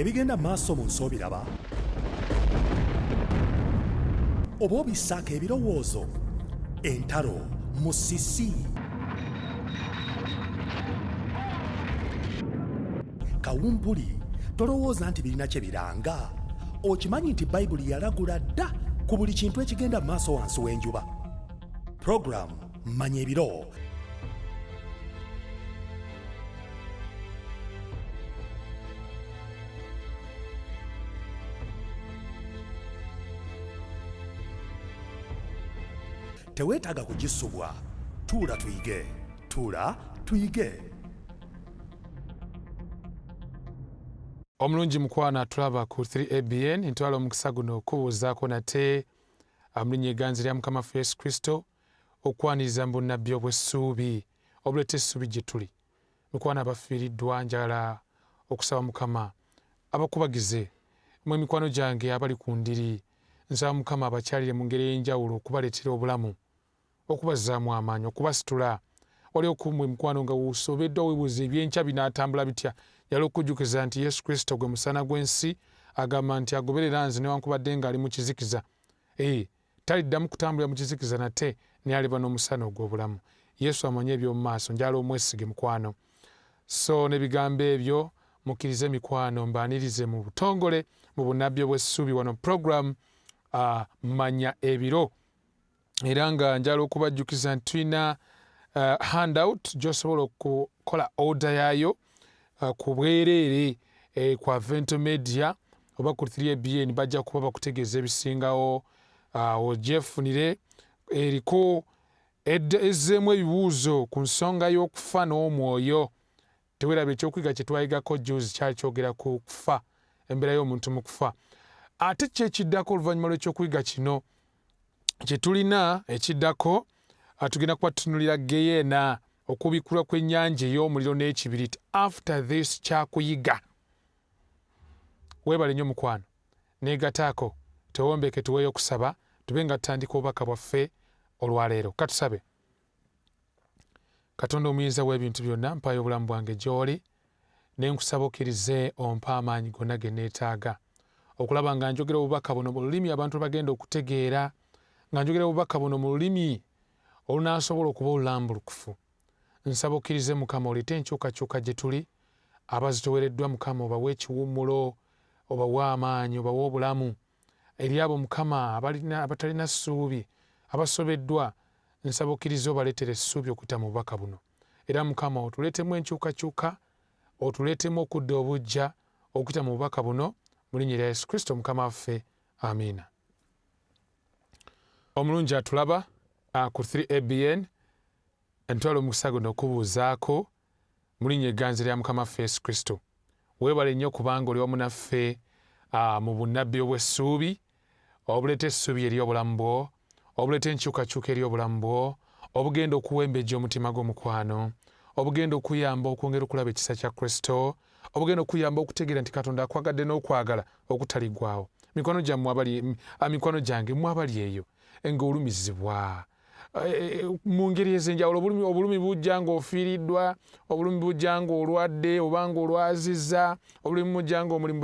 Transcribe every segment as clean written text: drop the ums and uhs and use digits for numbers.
ebigenda maaso mu nsi obiraba oba obissaako ebirowoozo entalo musisi kawumpuli tolowooza nti birina kye biranga okimanyi nti bayibuli yalagula dda ku buli kintu ekigenda maaso wansi w'enjuba puroguramu manya ebiro teweetaaga kugisubwa tuula tuyige omulungi mukwana tulaba ku 3ABN ntwala omukisa guno okubuuzaako nate amulinnya eganzi lya mukama waffe Yesu Kristo okwaniriza mu bunnabbi obw'essuubi obuleeta essuubi gye tuli mukwana abafiiriddwa njagala okusaba mukama abakubagize mwe mikwano gyange abali ku ndiri nsaba mukama abakyalire mu ngeri ey'enjawulo okubaleetera obulamu okubazzaamu amaanyi okubasitula wali okumwe mukwano nga wuusobeddwa weebuuza ebyenkya binaatambula bitya yali okujjukiza nti Yesu Kristo gwe musana gw'ensi agamba nti agoberera nze newankubadde ng'ali mu kizikiza taliddamu kutambulira mu kizikiza nate naye aliba n'omusana ogw'obulamu Yesu amanyi eby'omu maaso njala omwesige mukwano so n'ebigambo ebyo mukkirize mikwano mbaanirize mu butongole mu bunnabbi obw'essuubi wano program manya ebiro era nga njala okubajjukiza nti tulina handout gy'osobola okukola order yaayo ku bwereere ku Avento Media oba ku 3ABN bajja kuba bakutegeeza ebisingawo ogyefunire eriko ezzeemu ebibuuzo ku nsonga y'okufa n'omwoyo teweraba ekyokuyiga kye twayigako juzi kyali kyogera ku kufa embeera y'omuntu mu kufa ate kyekiddako oluvannyuma lw'ekyokuyiga kino kye tulina ekiddako tugenda kuba tutunulira geyeena okubikulwa kw'ennyanja ey'omuliro n'ekibiriti after this kyakuyiga weebale nnyo mukwano neegataako tewombeke tuweeyo okusaba tube nga tutandika obubaka bwaffe olwaleero katusabe Katonda omuyinza w'ebintu byonna mpaayo obulamu bwange gy'oli ne nkusaba okkirize ompa amaanyi gonna ge neetaaga okulaba nga njogera obubaka buno mu lulimi abantu bagenda okutegeera nga njogera obubaka buno mu lulimi olunaasobola okuba olulambulukufu nsaba okkirize mukama oleete enkyukakyuka gye tuli abazitowereddwa mukama obawe ekiwummulo obawe amaanyi obawe obulamu eri abo mukama abatalina ssuubi abasobeddwa nsaba okkirize obaleetera essuubi okuyita mu bubaka buno era mukama otuleetemu enkyukakyuka otuleetemu okudda obujja okuyita mu bubaka buno mu linnya lya Yesu Kristo mukama waffe amiina omulungi atulaba ku 3ABN entwala omukisa guno okubuuzaako mu linnya eganzi lya mukama waffe Yesu Kristo weebale nnyo kubanga oli wamu naffe mu bunnabbi obw'essuubi obuleeta essuubi eri obulamu bwo obuleeta enkyukakyuka eri obulamu bwo obugenda okuwembejja omutima gw'omukwano obugenda okuyamba okwongera okulaba ekisa kya Kristo obugenda okuyamba okutegeera nti Katonda akwagadde n'okwagala okutaligwawo mikwano gyange mwe abali eyo ng'olumizibwa mu ngeri ez'enjawulo obulumi bujja ng'ofiiriddwa obulumi bujja ng'olwadde oba ng'olwaziza obulumi bujja ng'omulimu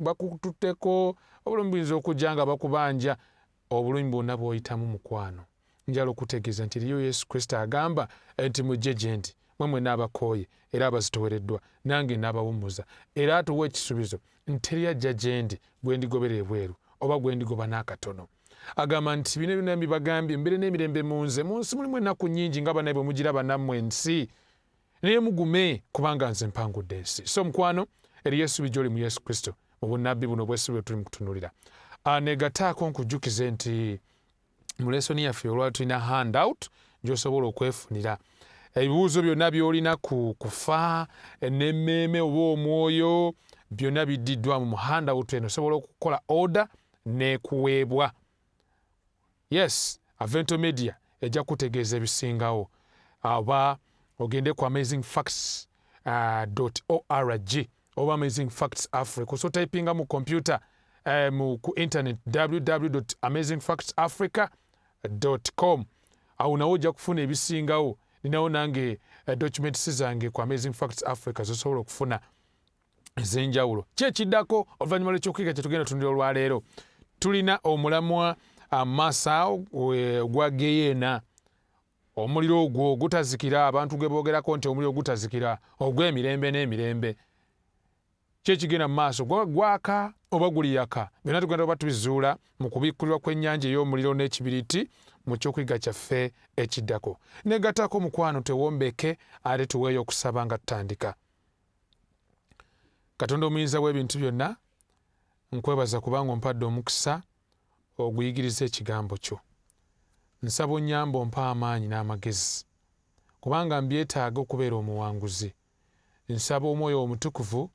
bakututteko obulumi buyinza okujja nga bakubanja obulumi bwonna bw'oyitamu mukwano njala okutegeeza nti eriyo Yesu Kristo agamba nti mujje gye ndi mwe mwenna abakooye era abazitowereddwa nange n'abawummuza era atuwa ekisuubizo nti teri ajja gye ndi gwe ndigobera ebweru oba gwe ndigoba n'akatono agamba nti bino byonna mbibagambye embeera n'emirembe mu nsi mulimu ennaku nnyingi nga banaye bwe mugiraba nammwe ensi naye mugume kubanga nze mpangudde ensi so mukwano eri essuubi gy'oli mu Yesu Kristo mu bunnabbi buno obw'essuubi bwe tuli mu kutunuulira negataako nkujjukize nti mu lesoni yaffe olwali tulina handout gy'osobola okwefunira ebibuuzo byonna by'olina ku kufa n'emmeeme oba omwoyo byonna biddiddwamu mu handout eno osobola okukola order n'ekuweebwa yes Avento Media ejja kutegeeza ebisingawo oba ogende ku amazingfacts.org oba Amazing Facts Africa osotypinga mu computer ku internet www.amazingfactsafrica.com awo nawo ojja kufuna ebisingawo ninawo nange documents zange ku Amazing Facts Africa zosobola okufuna ez'enjawulo. Kyekiddako oluvannyuma lw'ekyokuyiga kye tugenda tutunira olwaleero, tulina omulamwa Masa gwa Geyeena, omuliro ogwo gutazikira, abantu gwe boogerako nti omuliro gutazikira, ogw'emirembe n'emirembe. Kyekigenda mu maaso gwaka oba guliyaka, byonna tugenda oba tubizuula mu kubikkulirwa kw'ennyanja ey'omuliro n'ekibiriti mu kyokuyiga kyaffe ekiddako. Negatako mukwano tewombeke ate tuweeyo okusaba nga tutandika. Katonda omuyinza w'ebintu byonna, nkwebaza kubanga ompadde omukisa oguyigiriza ekigambo kyo. Nsaba onnyambe ompa amaanyi n'amagezi, kubanga mbyetaaga okubeera omuwanguzi. Nsaba Omwoyo Omutukuvu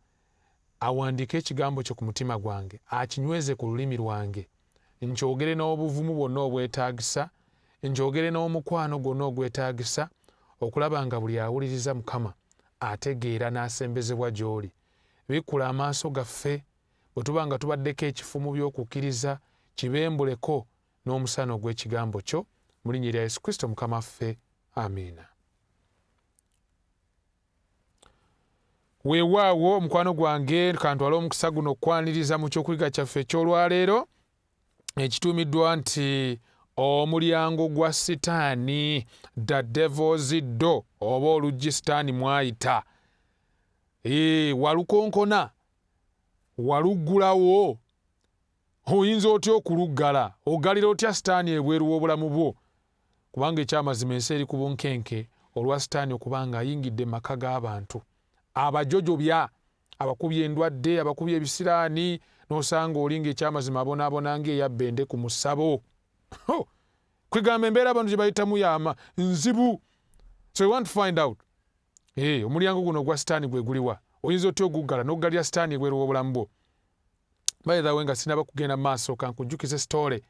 awandiike ekigambo kyo ku mutima gwange, akinyweze ku lulimi lwange, nkyogere n'obuvumu bwonna obwetaagisa, nkyogere n'omukwano gwonna ogwetaagisa, okulaba nga buli awuliriza Mukama ategeera n'asembezebwa gy'oli. Bikkula amaaso gaffe bwe tuba nga tubaddeko ekifu mu by'okukkiriza, kibembuleko n'omusana ogw'ekigambo kyo, mu linnya erya Yesu Kristo Mukama waffe, amiina. Weewaawo mukwano gwange, kantwala omukisa guno okwaniriza mu kyokuyiga kyaffe eky'olwaleero ekituumiddwa nti omulyango gwa Setaani, the devil's door, oba oluggi Setaani mwayita. Walukonkona, waluggulawo, oyinza otya okuluggala? Ogalira otya Setaani ebweru w'obulamu bwo? Kubanga ekyamazima ensi eri ku bunkenke olwa Setaani okuba nga ayingidde mu maka g'abantu, abajojobya, abakubye endwadde, abakubye ebisiraani, n'osanga olinga ekyamazima abonaabona ng'eyabba ende ku musabo. Kwegamba embeera abantu gye bayitamu yama nzibu. So we want to find out, omulyango guno gwa Setaani gwe guliwa? Oyinza otya oguggala n'oggalira Setaani ebweru w'obulamu bwo? By the way, nga sinaba kugenda maaso, kankujjukize story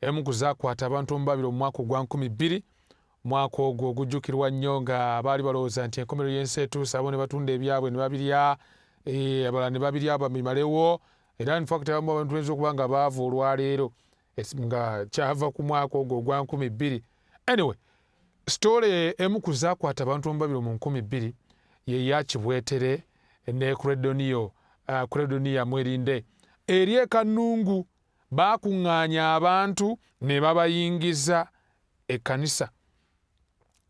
emu ku zaakwata abantu mu Babiro mu mwaka ogwa 2000. Mwaka ogwo ogujjukirwa nnyo nga baali balowooza nti enkomerero y'ensi etuuse, abo ne batunda ebyabwe ne babirya, abalala ne babirya bamimalewo, era in fact abamu abantu bayinza okuba nga baava olwaleero nga kyava ku mwaka ogwo ogwa 2000. Anyway, story emu ku zaakwata abantu mu Babiro mu 2000 ye ya Kibwetere ne Kuredoniya Mwerinde. Eri e Kannungu baakuŋŋaanya abantu ne babayingiza ekkanisa.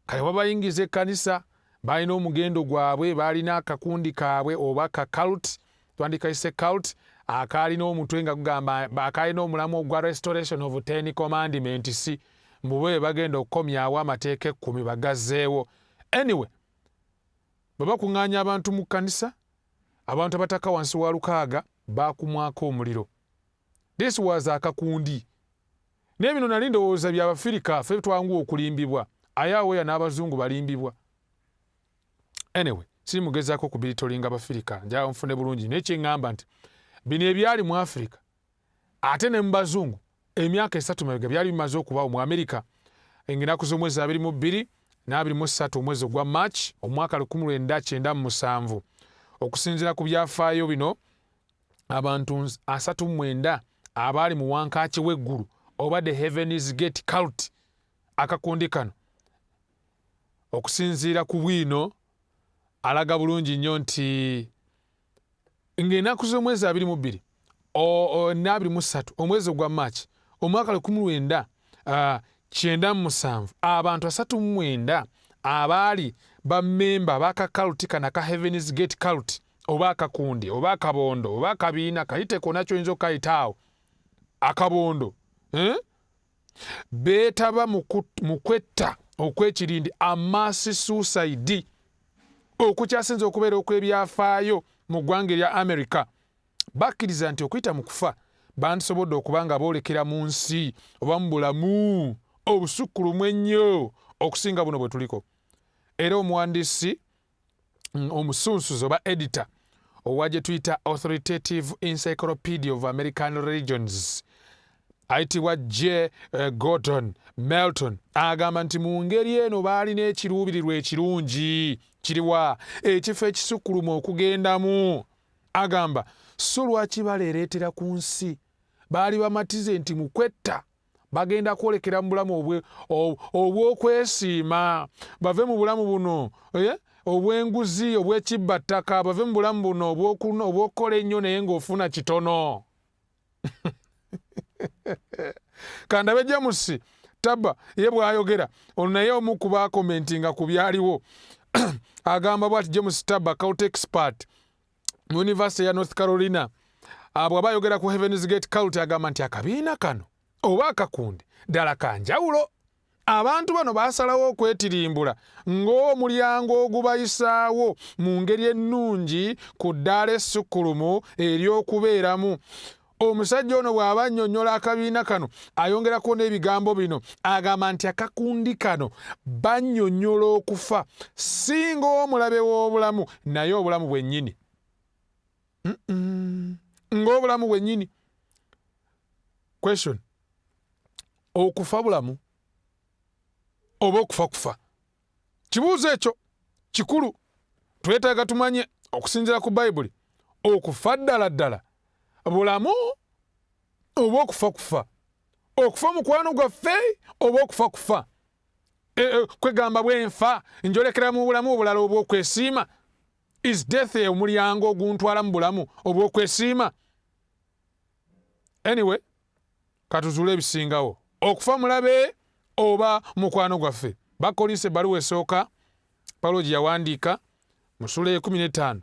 Kale babayingiza ekkanisa, balina omugendo gwabwe, balina akakundi kaabwe oba ka cult, twandikayise cult, akaalina omutwe nga gugamba akaalina omulamu ogwa restoration of 10 commandments, mubwe bagenda okukomyawo amateeka 10 bagazzeewo. Anyway, bwe bakuŋŋaanya abantu mu kkanisa, abantu abataka wansi wa 600 baakumwako omuliro. This was akakundi. N'ebino nali ndowooza by'Abafirika, ffe twanguwa okulimbibwa. Ayaweya n'Abazungu balimbibwa. Anyway, siri mugezaako kubiritolinga Abafirika, njala nfune bulungi. Nekyeŋŋamba nti bino ebyali mu Afrika ate ne mu Bazungu emyaka 3 mabega byali bimaze okubaawo mu Amerika. Ennaku z'omwezi 22 na-23 omwezi ogwa March omwaka 1997. Okusinziira ku byafaayo bino, abantu 39 abaali mu wankaaki w'eggulu oba the Heaven's Gate cult, akakundi kano okusinziira ku bwino alaga bulungi nnyo nti ng'ennaku z'omwezi 22 na-23 omwezi ogwa March omwaka 1997 abantu 39 abaali bammemba b'akakaluti kana ka Heaven's Gate cult oba akakundi oba akabondo oba akabiina, kayite konna ky'oyinza okukayita awo akabondo, beetaba mu kwetta okw'ekirindi, amaasi suicide, okukyasinza okubeera okw'ebyafaayo mu ggwanga erya America. Bakkiriza nti okuyita mu kufa bandisobodde okuba nga boolekera mu nsi oba mu bulamu obusukkulumu ennyo okusinga buno bwe tuliko. Era omuwandiisi omusunsuzi oba editor owa gye tuyita Authoritative Encyclopedia of American Religions ayitibwa J. Gordon Melton agamba nti mu ngeri eno baali n'ekiruubirirwa ekirungi kiriwa ekifo ekisukkulumu okugendamu. Agamba so lwaki baleereetera ku nsi baali bamatize nti mu kwetta bagenda kwolekera mu bulamu obw'okwesiima, bave mu bulamu buno obw'enguzi obw'ekibbattaka, bave mu bulamu buno obw'okukola ennyo naye ng'ofuna kitono. Kandabe James Tabba ye bw'ayogera, ono naye omu ku baakomentinga ku byaliwo agamba bw'ati James Tabba, cult expert mu University ya North Carolina, bw'aba ayogera ku Heaven's Gate cult agamba nti akabiina kano oba akakundi ddala kanjawulo. Abantu bano baasalawo okwetirimbula ng'omulyango ogubayisaawo mu ngeri ennungi ku ddaala essukulumu ery'okubeeramu. Omusajja ono bw'aba annyonnyola akabiina kano ayongerako n'ebigambo bino, agamba nti akakundi kano bannyonnyola okufa si ng'omulabe w'obulamu naye obulamu bwennyini. Ng'obulamu bwennyini. Question: okufa bulamu oba okufa kufa? Kibuuzo ekyo kikulu. Twetaaga tumanye okusinziira ku Bayibuli, okufa ddala ddala bulamu oba okufa kufa? Okufa mukwano gwaffe oba okufa kufa? Kwegamba bwenfa njolekera mu bulamu obulala obw'okwesiima? Is death omulyango oguntwala mu bulamu obw'okwesiima? Anyway, katuzuule ebisingawo. Okufa mulabe oba mukwano gwaffe? Bakolinse ebbaluwa esooka Pawulo gye yawandiika mu ssula 15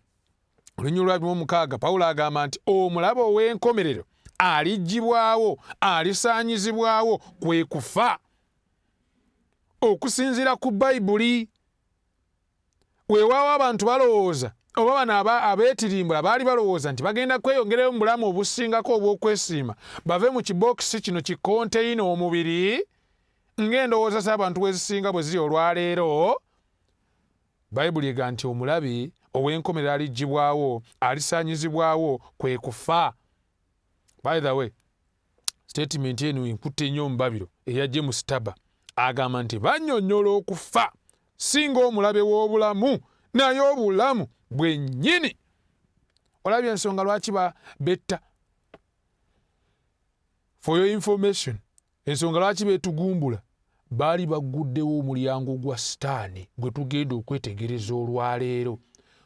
olunyiriri lwa 6, Pawulo agamba nti omulabe ow'enkomerero aliggyibwawo, alisaanyizibwawo, kwe kufa. Okusinziira ku Bayibuli, weewaawo abantu balowooza, oba bano abeetirimbula baali balowooza nti bagenda kweyongerayo mu bulamu obusingako obw'okwesiima, bave mu kibookisi kino ki konteyina omubiri ng'endowooza z'abantu wezisinga bwe ziri olwaleero. Bayibuli ega nti omulabe ow'enkomerero aliggyibwawo, alisaanyizibwawo, kwe kufa. By the way, statement eno nkutte nnyo mu Babiro eya James Tabba, agamba nti bannyonnyola okufa singa omulabe w'obulamu naye obulamu bwennyini. Olabye ensonga lwaki betta? For your information, ensonga lwaki beetugumbula, baali bagguddewo omulyango gwa Setaani gwe tugenda okwetegereza olwaleero.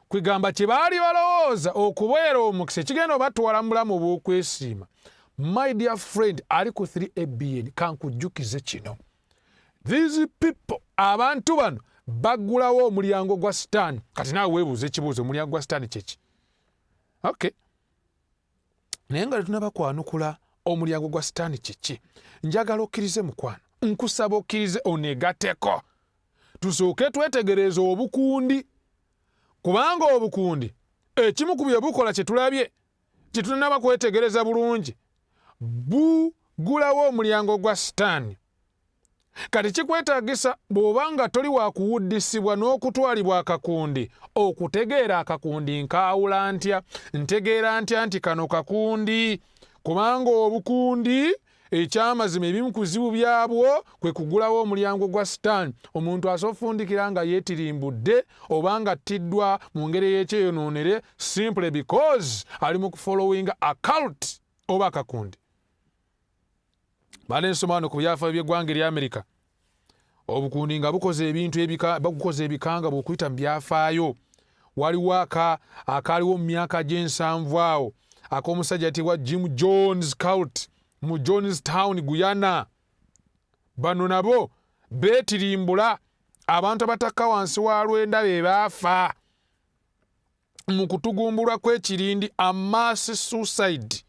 Kwegamba kye baali balowooza okubeera omukisa ekigenda obatwala mu bulamu obw'okwesiima. My dear friend, ali ku 3ABN kankujjukize kino. These people, abantu bano baggulawo omulyango gwa Setaani. Kati naawe weebuuza ekibuuzo, omulyango gwa Setaani kyeki? Okay. Naye nga letunaba kwanukula omulyango gwa Setaani kyeki, njagala okkirize mukwano, nkusaba okkirize onegateko, tusooke twetegereza obukundi. Kubanga obukundi ekimu ku bye bukola kye tulabye, kye tunaba kwetegereza bulungi, bugulawo omulyango gwa Setaani. Kati kikwetaagisa bw'oba nga toli wa kuwuddisibwa n'okutwalibwa akakundi, okutegeera akakundi nkaawula ntya, ntegeera ntya nti kano kakundi. Kubanga obukundi ekyamazima ebimu ku bizibu byabwo kwe kugulawo omulyango gwa Setaani. Omuntu asofundikira nga yeetirimbudde oba nga attiddwa mu ngeri y'ekyeyonoonere simply because ali mu kufollowinga a cult oba akakundi. Bale nsoma wano ku byafaayo by'eggwanga erya Amerika. Obukundi nga bukoze ebintu bakukoze ebikanga bw'okuyita mu byafaayo. Waliwo akaaliwo mu myaka gy'ensanvu awo ak'omusajja atibwa Jim Jones cult mu Jonestown, Guyana. Bano nabo beetirimbula, abantu abatakka wansi wa lwenda be baafa mu kutugumbulwa kw'ekirindi, a mass suicide.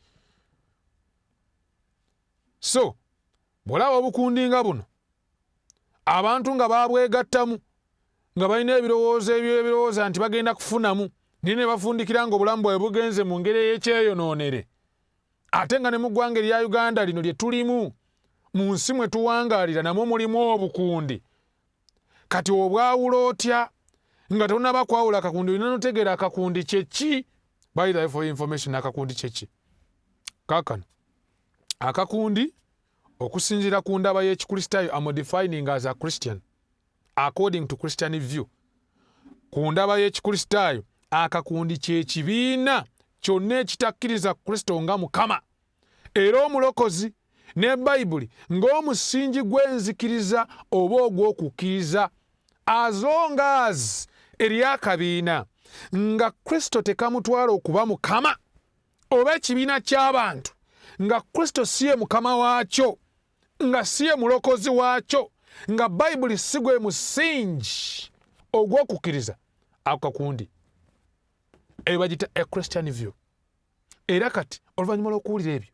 So bw'olaba obukundi nga buno, abantu nga babwegattamu nga balina ebirowoozo ebirowooza nti bagenda kufunamu, naye ne bafundikira nga obulamu bwabwe bugenze mu ngeri ey'ekyeyonoonere. Ate nga ne mu ggwanga erya Uganda lino lye tulimu, mu nsi mwe tuwangaalira namwo mulimu obukundi. Kati obwawula otya nga tonaba kwawula akakundi, olina notegeera akakundi kyeki? By the way, for information, akakundi kyeki? Kaakano akakundi, okusinziira ku ndaba y'Ekikristaayo, am defining as a Christian according to Christian view. Ku ndaba y'Ekikristaayo, akakundi kyekibiina kyonna ekitakkiriza Kristo nga Mukama era omulokozi, ne Bayibuli ng'omusingi gw'enzikiriza oba ogw'okukkiriza, as long as eryakabiina nga Kristo tekamutwala okuba mukama oba ekibiina ky'abantu, nga Kristo si ye mukama waakyo, nga si ye mulokozi waakyo, nga Bayibuli si gwe musingi ogw'okukkiriza, ako kakundi eyo bagita a Christian view. Era kati oluvannyuma lw'okuwulira ebyo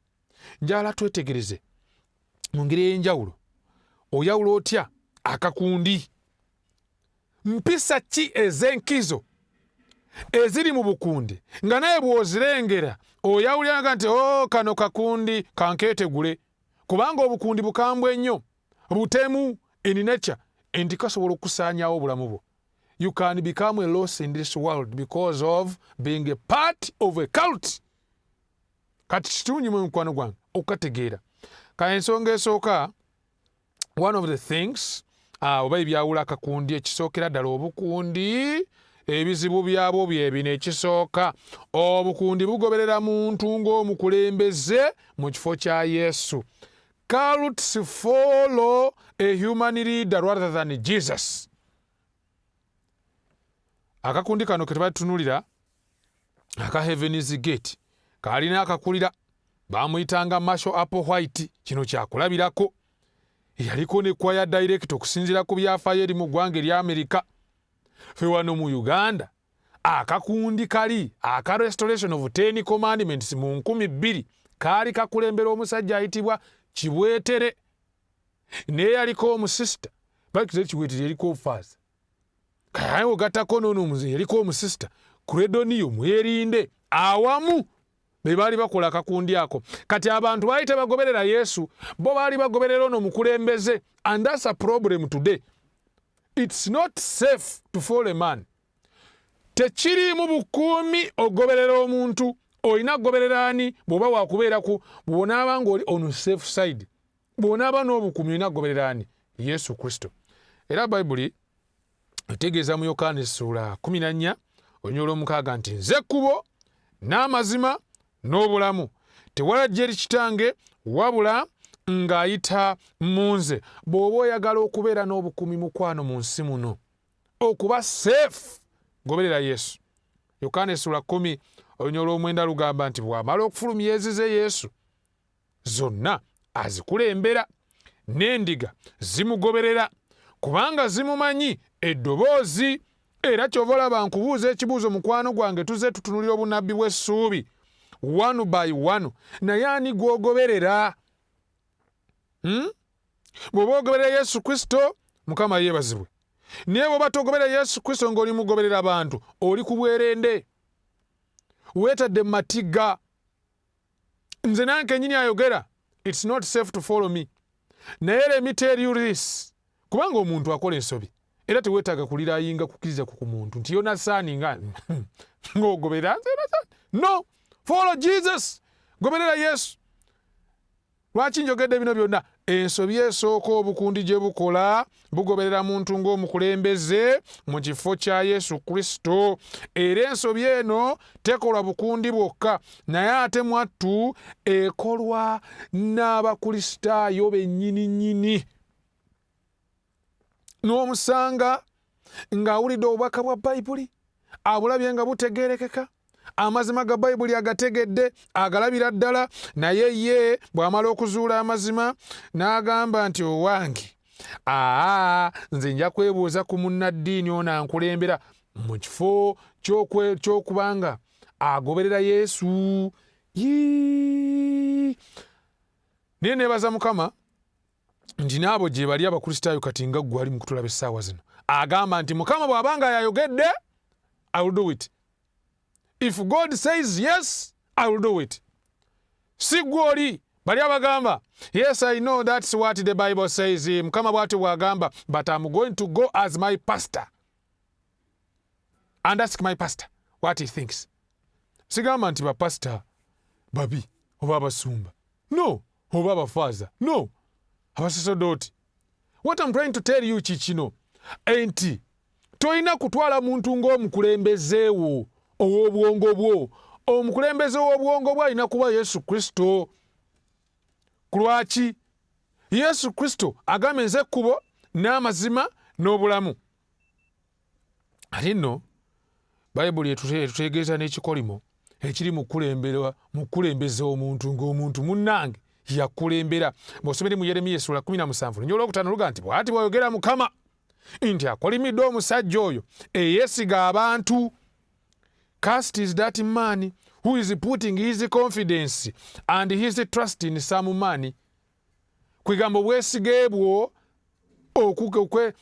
njala twetegereze mu ngeri ey'enjawulo, oyawula otya akakundi? Mpisa ki ez'enkizo eziri mu bukundi nga naye bw'ozirengera oyawuliraga nti kano kakundi kankeetegule, kubanga obukundi bukambwe ennyo, butemu in nature, enti kasobola okusaanyaawo obulamu bwo. You can become a loss in this world because of being a part of a cult. Kati kitunyi mu mukwano gwange okukategeera. Kale ensonga esooka, one of the things oba ebyawula akakundi, ekisookera ddala obukundi ebizibu byabwo bye bino. Ekisooka, obukundi bugoberera muntu ng'omukulembeze mu kifo kya Yesu. Cults follow a human leader rather than Jesus. Akakundi kano ke tubatunuulira aka Heaven's Gate kalina akakulira bamuyitanga Marshall Applewhite. Kino kyakulabirako, yaliko ne choir director okusinziira ku byafaayo eri mu ggwanga erya Amerika. Ffe wano mu Uganda akakundi kali aka Restoration of 10 Commandments mu 2000 kaali kakulembera omusajja ayitibwa Kibwetere, naye yaliko omusista bakize Kibwetere yaliko ofaasa kaya ogatako n'ono omuze yaliko omusista Kuredoniyo Mwerinde, awamu be baali bakola akakundi ako. Kati abantu baali tebagoberera Yesu, bo baali bagoberera ono mukulembeze, and that's a problem today. It's not safe to follow a man. Tekirimu bukuumi ogoberera omuntu, olina kugoberera ani bw'oba wakubeera ku bw'onaaba ng'oli on safe side, bw'onaaba n'obukuumi olina kugoberera ani? Yesu Kristo. Era Bayibuli etegeeza mu Yokaana essula 14 olunyolo 6 nti nze kkubo n'amazima n'obulamu, tewalajja eri Kitange wabula ng'ayita mu nze. Bw'oba oyagala okubeera n'obukuumi mukwano mu nsi muno, okuba safe, goberera Yesu. Yokaana essula 10 olunyolo 9 lugamba nti bw'amala okufulumya ezi ze Yesu zonna azikulembera, n'endiga zimugoberera kubanga zimumanyi eddoboozi. Era kyova olaba nkubuuza ekibuuzo mukwano gwange, tuze tutunulira obunnabbi bw'essuubi one by one, naye ani gw'ogoberera? Bw'oba ogoberera Yesu Kristo, Mukama yeebazibwe. Naye bw'oba togoberera Yesu Kristo ng'oli mugoberera abantu, oli ku bwerende, weetadde matiga. Nze nange nnyini ayogera, it's not safe to follow me. Naye let me tell you this, kubanga omuntu akola ensobi, era teweetaaga kuliraayinga kukkiriza ku muntu nti yona saani nga ng'ogoberera. No, follow Jesus, goberera Yesu. Lwaki njogedde bino byonna? Ensobi esooka obukundi gye bukola bugoberera muntu ng'omukulembeze mu kifo kya Yesu Kristo. Era ensobi eno tekolwa bukundi bwokka, naye ate mwattu ekolwa n'abakristaayo bennyini nnyini. N'omusanga ng'awulidde obubaka bwa Bayibuli, abulabye nga butegeerekeka, amazima ga Bayibuli agategedde, agalabira ddala, naye ye bw'amala okuzuula amazima n'agamba nti owange, nze nja kwebuuza ku munnaddiini ono ankulembera mu kifo ky'okubanga agoberera Yesu. Naye neebaza Mukama nti n'abo gye bali abakristaayo kati nga ggwe ali mu kutulaba essaawa zino, agamba nti Mukama bw'abanga yayogedde, I will do it. If God says yes, I will do it. Si gwoli bali abagamba, yes, I know that's what the Bible says. Mukama bw'ati bw'agamba, but I'm going to go as my pastor and ask my pastor what he thinks. Sigamba nti bapasita babi oba abasumba, no, oba abafaaza, no, abasaserdoti. What I'm trying to tell you kikino enti toyina kutwala muntu ng'omukulembezeewo ow'obwongo bwo. Omukulembeze w'obwongo bwo alina kuba Yesu Kristo. Ku lwaki Yesu Kristo agamba nze ekkubo n'amazima n'obulamu. Ate nno Bayibuli etutegeeza n'ekikolimo ekiri mu kulembeza omuntu ng'omuntu munnange yakulembera. Bw'osomera mu Yeremiya essula 17 lunyolo olwokutaano luga nti bw'ati bw'ayogera Mukama nti akolimidde omusajja oyo eyeesiga abantu. Cursed is that man who is putting his confidence and his trust in some man. Kwegamba obwesige bwo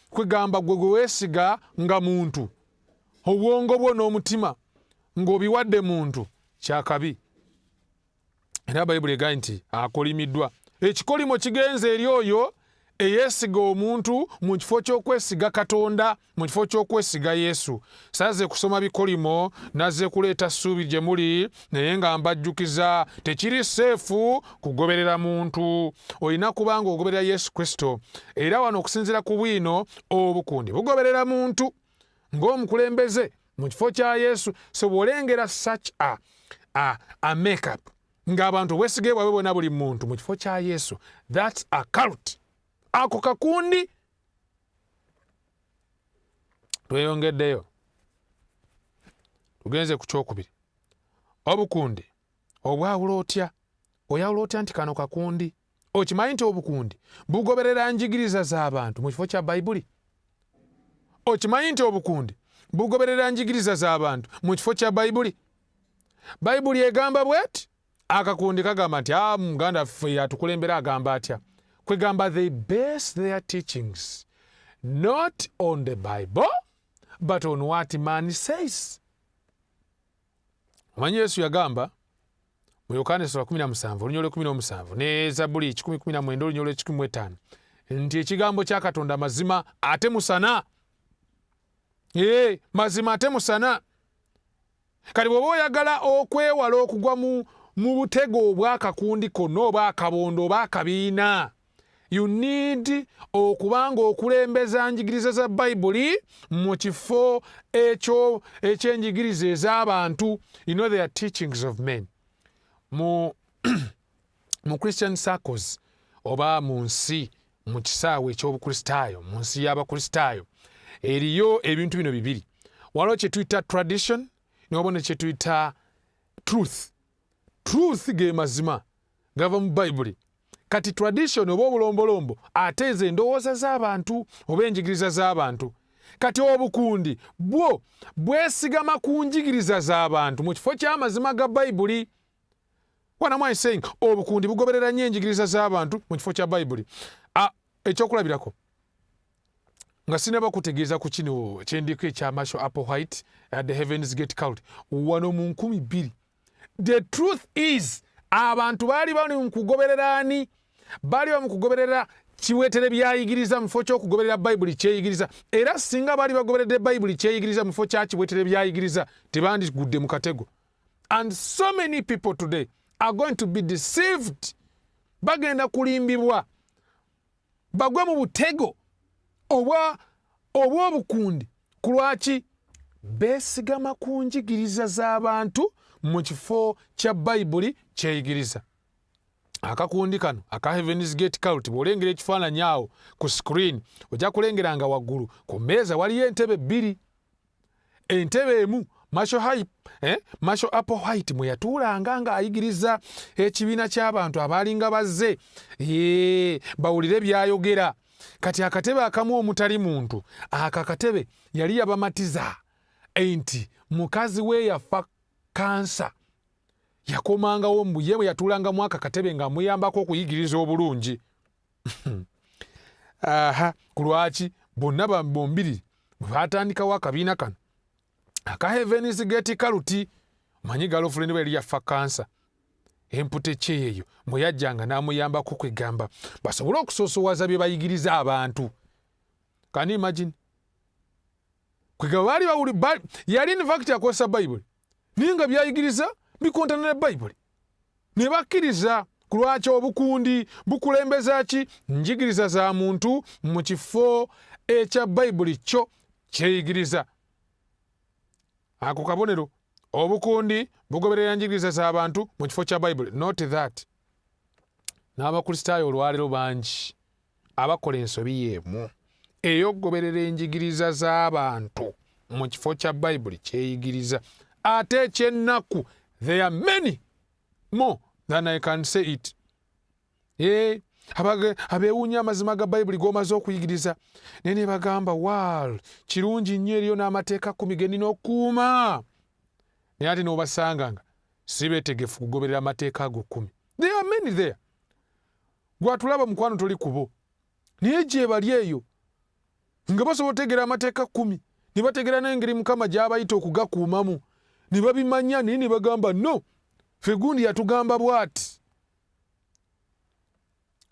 kwegamba gwe weesiga nga muntu, obwongo bwo n'omutima ng'obiwadde muntu, kyakabi. Era Bayibuli egamba nti akolimiddwa. Ekikolimo kigenze eri oyo eyeesiga omuntu mu kifo ky'okwesiga Katonda, mu kifo ky'okwesiga Yesu. Saze kusoma bikolimo nazze kuleeta ssuubi gye muli, naye nga mbajjukiza tekiri seefu kugoberera muntu. Olina kubanga ogoberera Yesu Kristo. Era wano okusinziira ku bwino obukundi bugoberera muntu ng'omukulembeze mu kifo kya Yesu. So bw'olengera such a makeup ng'abantu obwesige bwabwe bwonna buli muntu mu kifo kya Yesu, that's a cult. Ako kakundi. Tweyongeddeyo tugenze ku kyokubiri. Obukundi obwawula otya? Oyawula otya nti kano kakundi? Okimanyi nti obukundi bugoberera njigiriza z'abantu mu kifo kya Bayibuli? Okimanyi nti obukundi bugoberera njigiriza z'abantu mu kifo kya Bayibuli? Bayibuli egamba bweti, akakundi kagamba nti muganda ffe yatukulembera agamba atya? Kwegamba they base their teachings not on the Bible but on what man says. Omanyi Yesu yagamba mu Yokaana essula 17 olunyolo 17 ne Zabuli 119 olunyolo 15 nti ekigambo kya Katonda mazima ate musana. Mazima ate musana. Kati bw'oba oyagala okwewala okugwa mu butego obw'akakundi konna oba akabondo oba akabiina, you need okubanga okulembeza njigiriza za Bayibuli mu kifo ekyenjigiriza ez'abantu. You know they are teachings of men. Mu Christian circles oba mu nsi mu kisaawe eky'obukristaayo, mu nsi y'abakristaayo eriyo ebintu bino bibiri. Waliwo kye tuyita tradition, n'obona kye tuyita truth. Truth ge mazima gava mu Bayibuli. Kati tradition oba obulombolombo ate ezo endowooza z'abantu oba enjigiriza z'abantu. Kati obukundi bwo bwesigama ku njigiriza z'abantu mu kifo ky'amazima ga Bayibuli. What am I saying? Obukundi bugoberera nnyo enjigiriza z'abantu mu kifo kya Bayibuli. Ekyokulabirako nga sinaba kutegeeza ku kino kyendiko ekya Marshall Applewhite at the Heaven's Gate Cult wano mu 2000. The truth is abantu baali bali mu kugoberera ani? Baali mu kugoberera kiweetere byayigiriza mu kifo ky'okugoberera Bayibuli kyeyigiriza. Era singa baali bagoberedde Bayibuli kyeyigiriza mu kifo kya kiweetere byayigiriza tebandigudde mu katego. And so many people today are going to be deceived. Bagenda kulimbibwa bagwe mu butego obw'obukundi. Ku lwaki? Beesigama ku njigiriza z'abantu mu kifo kya Bayibuli kyeyigiriza. Akakundi kano aka Heaven's Gate Cult bw'olengera ekifaananyi awo ku screen ojja kulengera nga waggulu ku mmeeza waliyo entebe bbiri. Entebe emu Marshall Applewhite mwe yatuulanga ng'ayigiriza ekibiina ky'abantu abaalinga bazze bawulire by'ayogera. Kati akatebe akamu omutali muntu, akatebe yali yabamatiza enti mukazi we yafa kansa. Yakomangawo ye bwe yatuulangamu akatebe nga muyambako okuyigiriza obulungi. Ku lwaki bonna bombiri bwe baatandikawo akabiina kano aka Heaven's Gate Cult, manyi girlfriend we yali yafa kansa. Empute kyeyo mwe yajjanga n'amuyambako kwegamba basobole okusoosowaza bye bayigiriza abantu. Can you imagine? Kwegamba baali yali in fact akozesa Bayibuli naye nga byayigiriza bikontana ne Bayibuli ne bakkiriza. Ku lwaki obukundi bukulembeza ki? Njigiriza za muntu mu kifo ekya Bayibuli kyo kyeyigiriza. Ako kabonero obukundi bugoberera njigiriza z'abantu mu kifo kya Bayibuli. Not n'abakristaayo olwaleero bangi abakola ensobi y'emu ey'okugoberera enjigiriza z'abantu mu kifo kya bayibuli kyeyigiriza ate ekyennaku there are many more than I can say it. Abeewuunya amazima ga bayibuli g'omaze okuyigiriza naye ne bagamba waal kirungi nnyo eriyo n'amateeka 10 ge nina okukuuma naye ate n'obasanga nga si beetegefu kugoberera amateeka ago 10. There are many there. Gwatulaba mukwano toli kubo naye gye bali eyo nga basobola otegeera amateeka 10 ne bategeera n'engeri Mukama gy'abayita okugakuumamu ne babimanya naye ne bagamba no ffe gundi yatugamba bw'ati.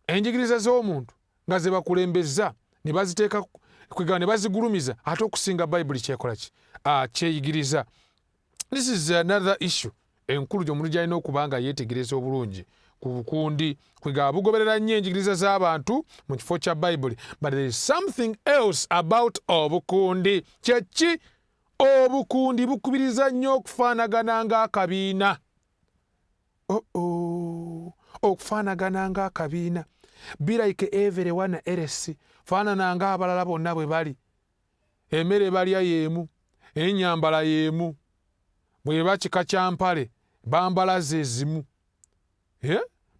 Enjigiriza z'omuntu nga ze bakulembeza ne baziteeka kwegana ne bazigulumiza ate okusinga bayibuli kyekola ki kyeyigiriza. This is another issue enkulu gy'omuntu gy'alina okuba nga yeetegereza obulungi ku bukundi kwegaba bugoberera nnyo enjigiriza z'abantu mu kifo kya bayibuli. But there is something else about obukundi. Kyeki obukundi bukubiriza nnyo okufaanagana ng'akabiina. Okufaanagana ng'akabiina. Be like everyone else. Faanana ng'abalala bonna bwe bali. Emmere balya y'emu, ennyambala y'emu. Bwe bakika kya mpale bambala ze zimu.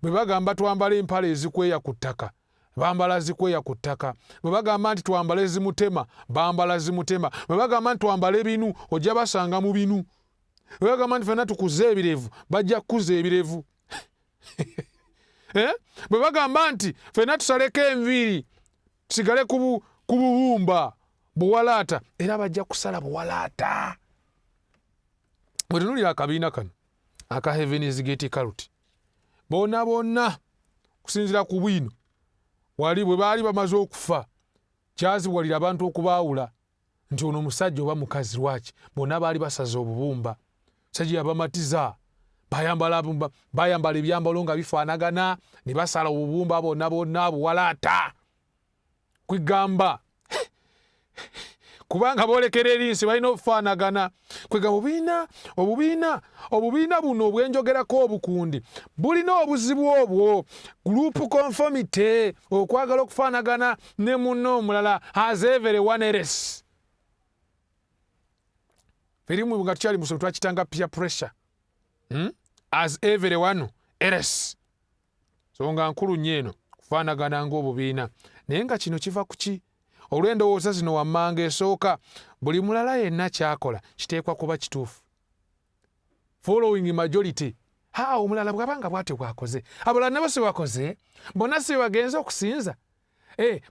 Bwe bagamba twambala empale ezikweya ku ttaka bambala zikweya ku ttaka. Bwe bagamba nti twambale zimutema bambala zimutema. Bwe bagamba nti twambale binu ojja basanga mu binu. Bwe bagamba nti ffenna tukuze ebirevu bajja kukuza ebirevu. Bwe bagamba nti ffenna tusaleko enviiri tusigale ku bubumba buwalaata era bajja kusala buwalaata. Bwe tunulira akabiina kano aka Heaven's Gate Cult bonna kusinzira ku bwino wali bwe baali bamaze okufa kyaziwalira abantu okubaawula nti ono musajja oba mukazi lwaki bonna baali basaza obubumba. Sajja yabamatiza bayambala ebyambalo nga bifaanagana ne basala obubumba bonna buwalaata kwegamba kubanga boolekera erinsi balina okufaanagana. Kwegamba obubiina buno obwenjogerako obukundi bulina obuzibu obwo group conformity okwagala okufaanagana ne munno omulala as everyone else. Firimu nga tukyali musomo twakitanga peer pressure. As everyone else. So nga nkulu nnyo eno kufaanagana ng'obubiina naye nga kino kiva ku ki? Olw'endowooza zino wammanga esooka buli mulala yenna kyakola kiteekwa kuba kituufu. Following majority. Omulala bw'abanga bw'atyo bwakoze abalala nabo si bakoze bonna si bagenza okusinza.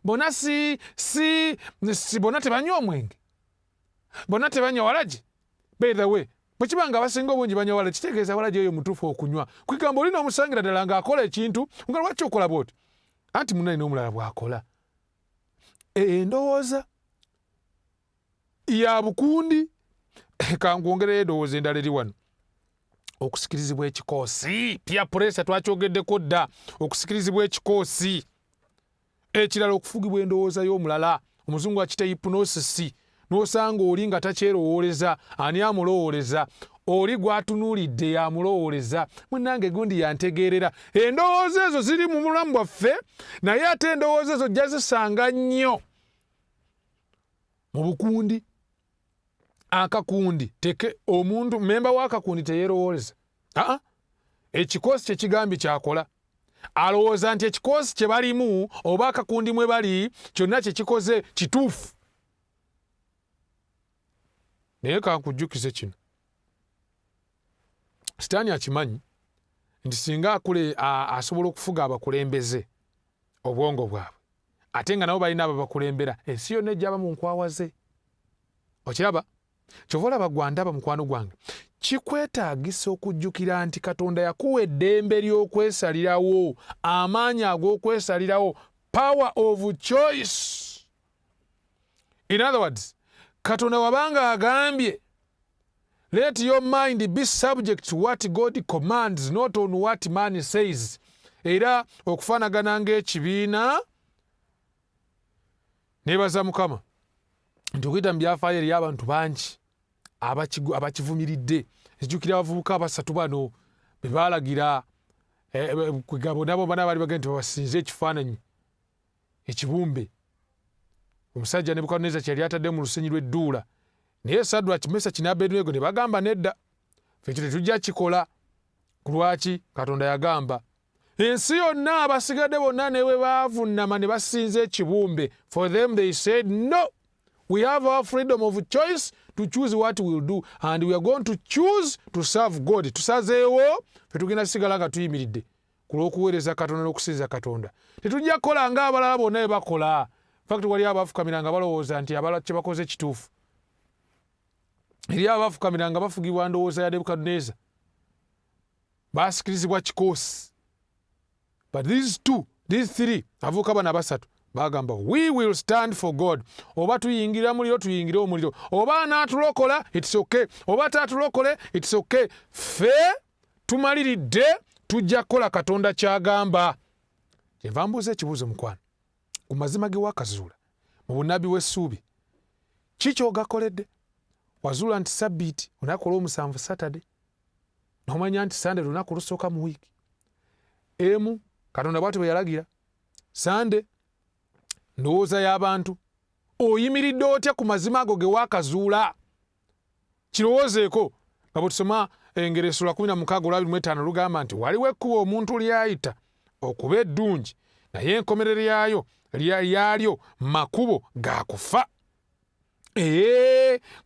Bonna bonna tebanywa omwenge bonna tebanywa walagi. By the way bwe kiba nga abasinga obungi banywa walagi kitegeeza walagi eyo mutuufu okunywa. Kwegamba olina omusangira ddala ng'akola ekintu nga lwaki okola bw'oti anti munne n'omulala bw'akola. Endowooza ya bukundi kankwongereyo endowooza endala eri wano. Okusikirizibwa ekikoosi peer pressure twakyogeddeko dda. Okusikirizibwa ekikoosi ekirala okufugibwa endowooza y'omulala omuzungu akita hypnosis. N'osanga oli nga takyerowooleza ani amulowooleza oli gw'atunuulidde yamulowooleza munnange gundi yantegeerera. Endowooza ezo ziri mu bulamu bwaffe naye ate endowooza ezo ojja zisanga nnyo mu bukundi. Akakundi omuntu memba w'akakundi teyeerowooleza. Ekikoosi kye kigambye kyakola alowooza nti ekikoosi kye balimu oba akakundi mwe bali kyonna kye kikoze kituufu. Naye kankujjukize kino Setaani akimanyi nti singa asobola okufuga abakulembeze obwongo bwabwe ate nga nabo balina abo bakulembera ensi yonna ejjaba mu nkwawa ze. Okiraba kyova olaba gwandaba mukwano gwange kikwetaagisa okujjukira nti Katonda yakuwa eddembe ly'okwesalirawo amaanyi ag'okwesalirawo power of choice. In other words Katonda wabanga agambye let your mind be subject to what God commands not on what man says. Era okufaanagana ng'ekibiina neebaza Mukama nti okuyita mu byafaayo eri abantu bangi abakivumiridde. Ejjukira abavubuka abasatu bano be baalagira kwegabo nabo bana bali bagenda basinze ekifaananyi ekibumbe. Omusajja Nebukadneza kyali atadde mu lusenyi lw'edduula, naye Sadraki, Mesaki ne Abedunego ne bagamba nedda, ffe tetujja kikola. Ku lwaki? Katonda yagamba. Ensi yonna abasigadde bonna ne bwe baavunnama ne basinza ekibumbe. For them they said no, we have our freedom of choice to choose what we will do and we are going to choose to serve God. Tusazeewo ffe tugenda sigala nga tuyimiridde ku lw'okuweereza Katonda n'okusinza Katonda. Tetujja kukola ng'abalala bonna bwe bakola. Fact wali abafukamiranga balowooza nti abala kye bakoze kituufu. Eri abafukamiranga bafugibwa ndowooza ya Nebukadneza, basikirizibwa kikoosi. But these three, avuka bana basatu, bagamba we will stand for God. Oba tuyingira muliro tuyingire omuliro, oba anaatulokola it's okay, oba taatulokole it's okay. Ffe tumaliridde, tujja kukola Katonda kyagamba. Kyenva mbuuza ekibuuzo mukwano, ku mazima ge wakazuula mu bunnabi w'essuubi, ki ky'ogakoledde? Wazuula nti Sabbiiti olunaku olw'omusanvu Saturday, n'omanya nti Sunday lunaku lusooka mu wiiki. Katonda bw'ati bwe yalagira. Sunday ndowooza y'abantu. Oyimiridde otya ku mazima ago ge wakazuula? Kirowoozeeko nga bwe tusoma engero essula 16:25 lugamba nti waliwo ekkubo omuntu ly'ayita okuba eddungi, naye enkomerero yaalyo makubo ga kufa.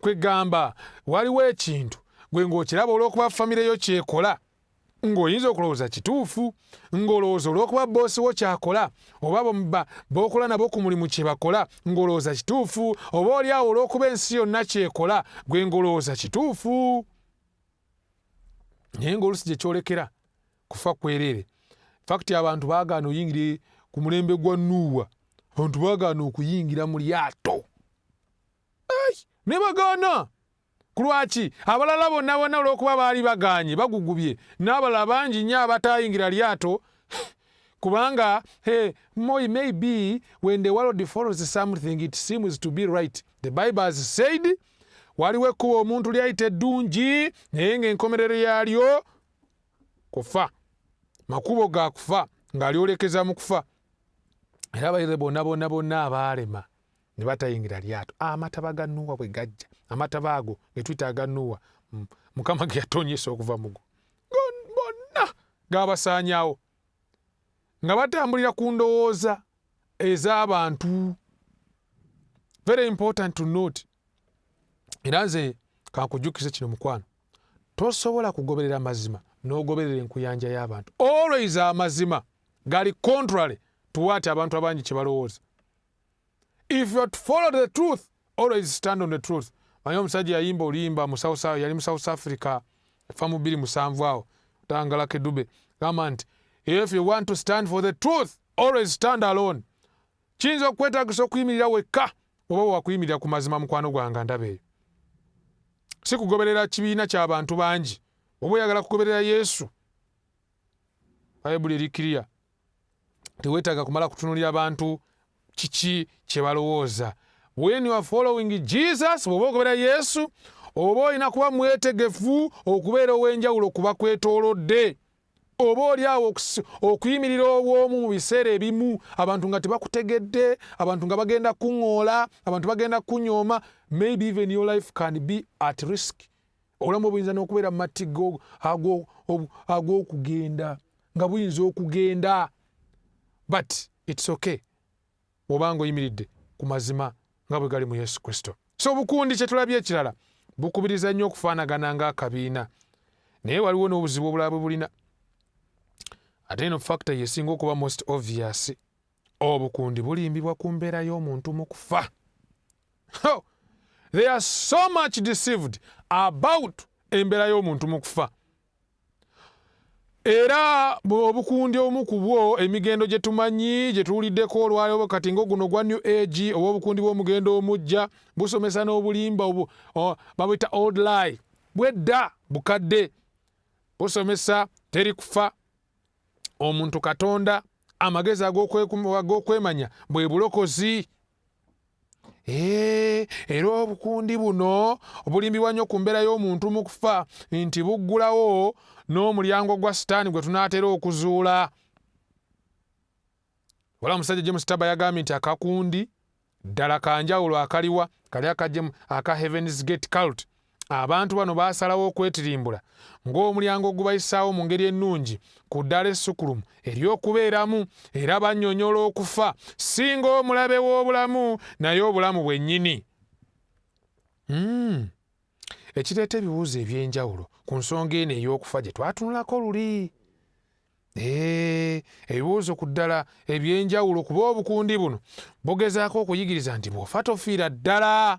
Kwegamba waliwo ekintu gwe ng'okiraba olw'okuba famire yo kyekola, ng'oyinza okulowooza kituufu, ng'olowooza olw'okuba boosi wo kyakola, oba b'okola nabo ku mulimu kye bakola, ng'olowooza kituufu, oba oli awo olw'okuba ensi yonna kyekola, gwe ng'olowooza kituufu. Naye ng'olusi gye kyolekera kufa kwereere. Fakiti abantu baagaana oyingire ku mulembe gwa Nuuwa, abantu baagaana okuyingira mu lyato. Ne bagaana. Ku lwaki? Abalala bonna olw'okuba baali bagaanye bagugubye, n'abalala bangi nnyo abataayingira lyato, kubanga maybe when the world follows something it seems to be right. The Bible has said waliwo ekkubo omuntu lyayita eddungi, naye ng'enkomerero yaalyo kufa. Makubo ga kufa ng'alyolekeza mu kufa. Era abayize bonna abaalema ne batayingira lyato. Amataba ga Nuuwa bwe gajja, amataba ago ge tuyita aga Nuuwa, Mukama ge yatonyesa okuva mugo, bonna gaabasaanyaawo nga batambulira ku ndowooza ez'abantu. Very important to note. Era nze kankujjukize kino mukwano, tosobola kugoberera mazima n'ogoberera enkuyanja y'abantu. Always amazima gali contrary to what abantu abangi kye balowooza. If you follow the truth, always stand on the truth. Manyi omusajja yayimba oluyimba yali mu South Africa efa mu 2007 awo, Tangala Kedube, gamba nti if you want to stand for the truth, always stand alone. Kiyinza okwetaagisa okuyimirira wekka oba wakuyimirira ku mazima mukwano gwange ndaba eyo. Si kugoberera kibiina ky'abantu bangi. Oba oyagala kugoberera Yesu, Bayibuli eri clear. Teweetaaga kumala kutunuulira abantu kiki kye balowooza. When you are following Jesus, oba ogoberera Yesu, oba olina kuba mwetegefu okubeera ow'enjawulo kuba kwetoolodde. Oba oli awo okuyimirira obwomu mu biseera ebimu, abantu nga tebakutegedde, abantu nga bagenda kuŋŋoola, abantu bagenda kunyooma, maybe even your life can be at risk. Obulamu buyinza n'okubeera mu matti ag'okugenda, nga buyinza okugenda. But it's okay bw'obanga oyimiridde ku mazima nga bwe gali mu Yesu Kristo. So obukundi kye tulabye ekirala bukubiriza nnyo okufaanagana ng'akabiina, naye waliwo n'obuzibu obulala bwe bulina. Ate eno factor yesinga okuba most obvious. Obukundi bulimbibwa ku mbeera y'omuntu mu kufa. They are so much deceived about embeera y'omuntu mu kufa. Era obukundi omu ku bwo emigendo gye tumanyi gye tuwuliddeko olwaleero kati ng'oguno gwa New Age oba obukundi bw'omugendo omujja busomesa n'obulimba babuyita old lie. Bwedda bukadde busomesa teri kufa, omuntu Katonda, amagezi ag'okwemanya bwe bulokozi. Era obukundi buno obulimbibwa nnyo ku mbeera y'omuntu mu kufa nti buggulawo n'omulyango gwa Setaani gwe tunaatera okuzuula. Wala omusajja James Taba yagambye nti akakundi ddala kanjawulo akaliwa kali aka Heaven's Gate Cult. Abantu bano baasalawo okwetirimbula ng'omulyango ogubayisaawo mu ngeri ennungi ku ddala essukulumu ery'okubeeramu, era bannyonnyola okufa singa omulabe w'obulamu naye obulamu bwennyini. Ekireeta ebibuuzo eby'enjawulo ku nsonga eno ey'okufa gye twatunulako luli. Ebibuuzo ku ddala eby'enjawulo kuba obukundi buno bugezaako okuyigiriza nti bw'ofa tofiira ddala.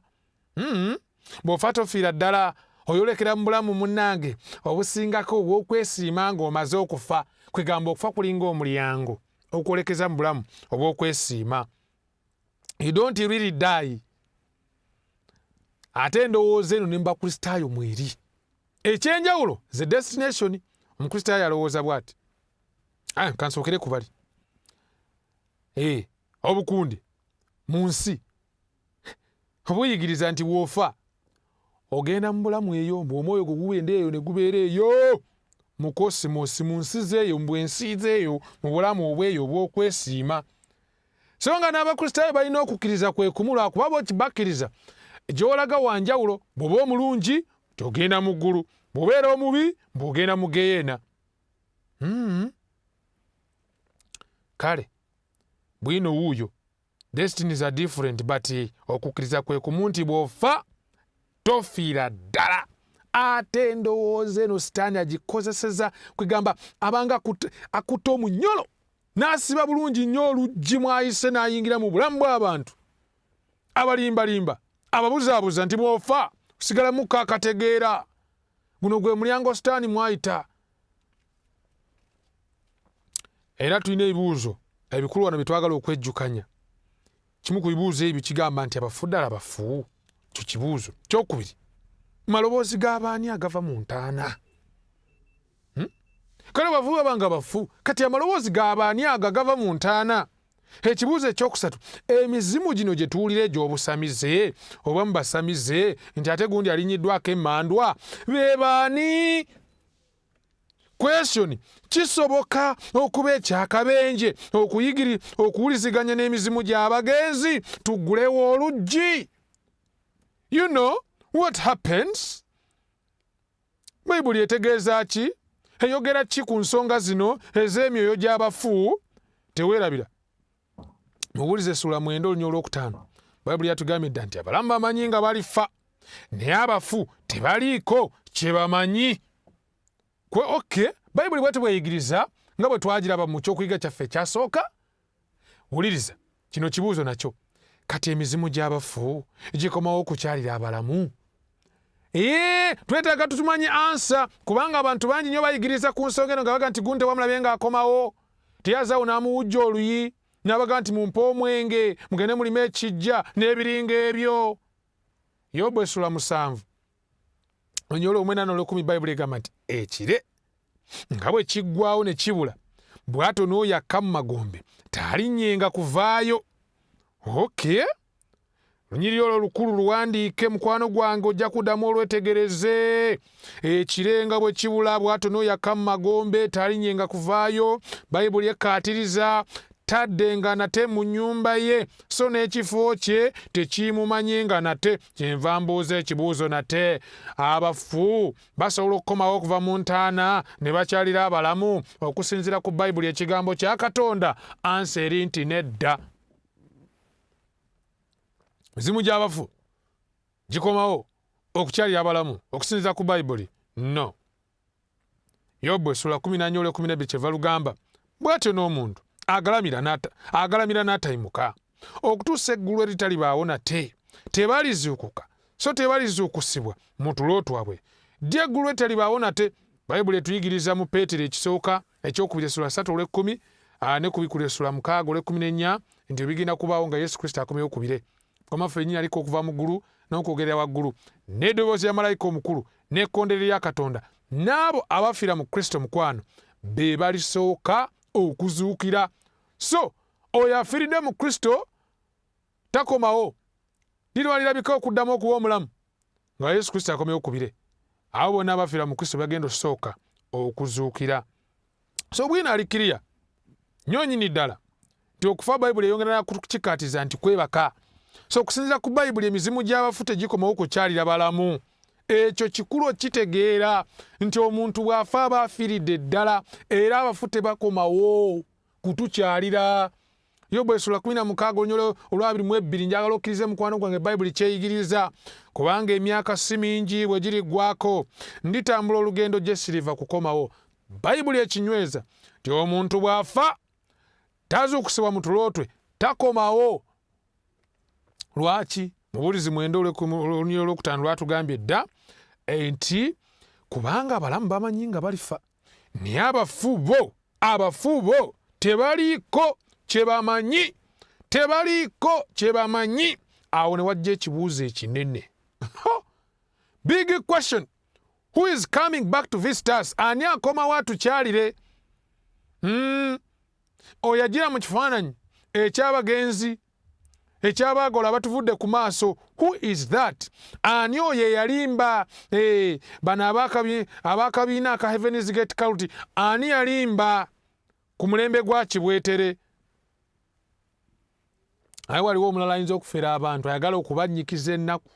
Bw'ofa tofiira ddala oyolekera mu bulamu munnange obusingako obw'okwesiima ng'omaze okufa. Kwegamba okufa kulinga omulyango okwolekeza mu bulamu obw'okwesiima. You don't really die. Ate endowooza eno ne mu bakristaayo mweri. Ekyenjawulo ze destination. Omukristaayo alowooza bw'ati. Kansookere ku bali. Obukundi mu nsi obuyigiriza nti bw'ofa ogenda mu bulamu eyo omwoyo gwo gugenda eyo ne gubeera eyo mu kosimosi, mu nsi zeeyo, mu bwensi zeeyo, mu bulamu obweyo obw'okwesiima. So nga n'abakristaayo balina okukkiriza kwe kumu lwakuba bw'okibakkiriza gy'olaga wanjawulo. Bw'oba omulungi gy'ogenda mu ggulu, bw'obeera omubi bw'ogenda mu geyeena. Kale bwino wuuyo destinies are different, but okukkiriza kwe kumu nti bw'ofa tofiira ddala. Ate endowooza eno Setaani agikozeseza kwegamba abanga akutta omunyolo n'asiba bulungi nnyo oluggi mwayise n'ayingira mu bulamu bw'abantu abalimbalimba, ababuzaabuza nti bw'ofa osigalamuko akategeera. Guno gwe mulyango Setaani mwayita. Era tulina ebibuuzo ebikulu wano bye twagala okwejjukanya. Kimu ku bibuuzo ebyo kigamba nti abafu ddala bafu. Kyo kibuuzo. Kyokubiri, maloboozi g'abaani agava mu ntaana? Kale bafu babanga bafu, kati amaloboozi g'abaani agava mu ntaana? Ekibuuzo ekyokusatu, emizimu gino gye tuwulira egy'obusamize oba mubasamize nti ate gundi alinnyiddwako emmandwa, be baani? Question: kisoboka okuba ekyakabenje okuwuliziganya n'emizimu gy'abagenzi? Tuggulewo oluggi. You know what happens? Bayibuli etegeeza ki? Eyogera ki ku nsonga zino ez'emyoyo gy'abafu? Teweerabira. Muwulize Essula 9 olunya olwokutaano. Bayibuli yatugambye dda nti abalamu bamanyi nga balifa, naye abafu tebaliiko kye bamanyi. Bayibuli bw'ete bweyigiriza nga bwe twagiraba mu kyokuyiga kyaffe ekyasooka. Wuliriza, kino kibuuzo nakyo. Kati emizimu gy'abafu gikomawo kukyalira abalamu? Twetaaga tutumanye ansa, kubanga abantu bangi nnyo bayigiriza ku nsonga eno nga baga nti gunte wamulabe ng'akomawo. Teyazaawo n'amuwujja oluyi n'abaga nti mumpe omwenge mugende mulimu ekijja n'ebiringa ebyo. Yobu Essula 7 olunya olw'omwenda Bayibuli egamba nti ekire nga bwe kiggwaawo ne kibula, bw'atyo n'oyo akka mu magombe talinnyenga kuvaayo. Lunyiriri olwo lukulu luwandiike mukwano gwange, ojja kuddamu olwetegereze. Ekire nga bwe kibula, bw'atyo n'oyo akka mu magombe talinnyenga kuvaayo. Bayibuli ekkaatiriza taddenga nate mu nnyumba ye, so n'ekifo kye tekimumanyenga nate. Kyenva mbuuza ekibuuzo nate. Abafu basobola okukomawo okuva mu ntaana ne bakyalira abalamu okusinziira ku Bayibuli ekigambo kya Katonda? Ansa eri nti nedda. Mizimu gy'abafu gikomawo okukyalira abalamu okusinziira ku Bayibuli? No. Yobu Essula 14:12 kyeva lugamba bw'atyo n'omuntu agalamira n'atayimuka okutuusa eggulu eritalibaawo nate, tebalizuukuka so tebalizuukusibwa mu tulo twabwe. Ddi eggulu eritalibaawo nate? Bayibuli etuyigiriza mu Peetero ekisooka ekyokubiri Essula 3:10 ne kubikula Essula 6:14 nti bigenda kubaawo nga Yesu Kristo akomyewo ku bire. Omaffe yennyini aliko okuva mu ggulu n'okwogerera waggulu n'eddoboozi ya malayika omukulu n'ekkondeere lya Katonda, n'abo abafiira mu Kristo mukwano be balisooka okuzuukira. So oyo afiiridde mu Kristo takomawo lirwalirabika okuddamu okuba omulamu nga Yesu Kristo akomyewo okubire. Abo bonna abafiira mu Kristo bagenda osooka okuzuukira. So bwina alikiriya nnyo nnyini ddala nti okufa Bayibuli eyongera kukikaatiza nti kwebaka. So okusinziira ku Bayibuli emizimu gy'abafu tegikomawo kukyalira balamu. Ekyo kikulu okitegeera nti omuntu bw'afa aba afiiridde ddala era abafu tebakomawo kutukyalira. Yobu 16:22 njagala okkirize mukwano gwange Bayibuli kyeyigiriza, kubanga emyaka si mingi bwe giriggwako nditambula olugendo gye siriva kukomawo. Bayibuli ekinyweza nti omuntu bw'afa tazuukusibwa mu tulootwe takomawo. Lwaki? Mubulizi 9:5 lwatugambye dda nti kubanga abalamu bamanyi nga balifa naye abafu bo tebaliiko kye bamanyi. Awo ne wajja ekibuuzo ekinene. Big question. Who is coming back to visit us? Ani akomawo atukyalire? Oyo agira mu kifaananyi eky'abagenzi eky'abaagola abatuvudde ku maaso. Who is that? Ani oyo eyalimba bano abakabiina aka Heaven's Gate Cult? Ani yalimba ku mulembe gwa Kibwetere? Aye waliwo omulala ayinza okufera abantu ayagala okubanyikiza ennaku,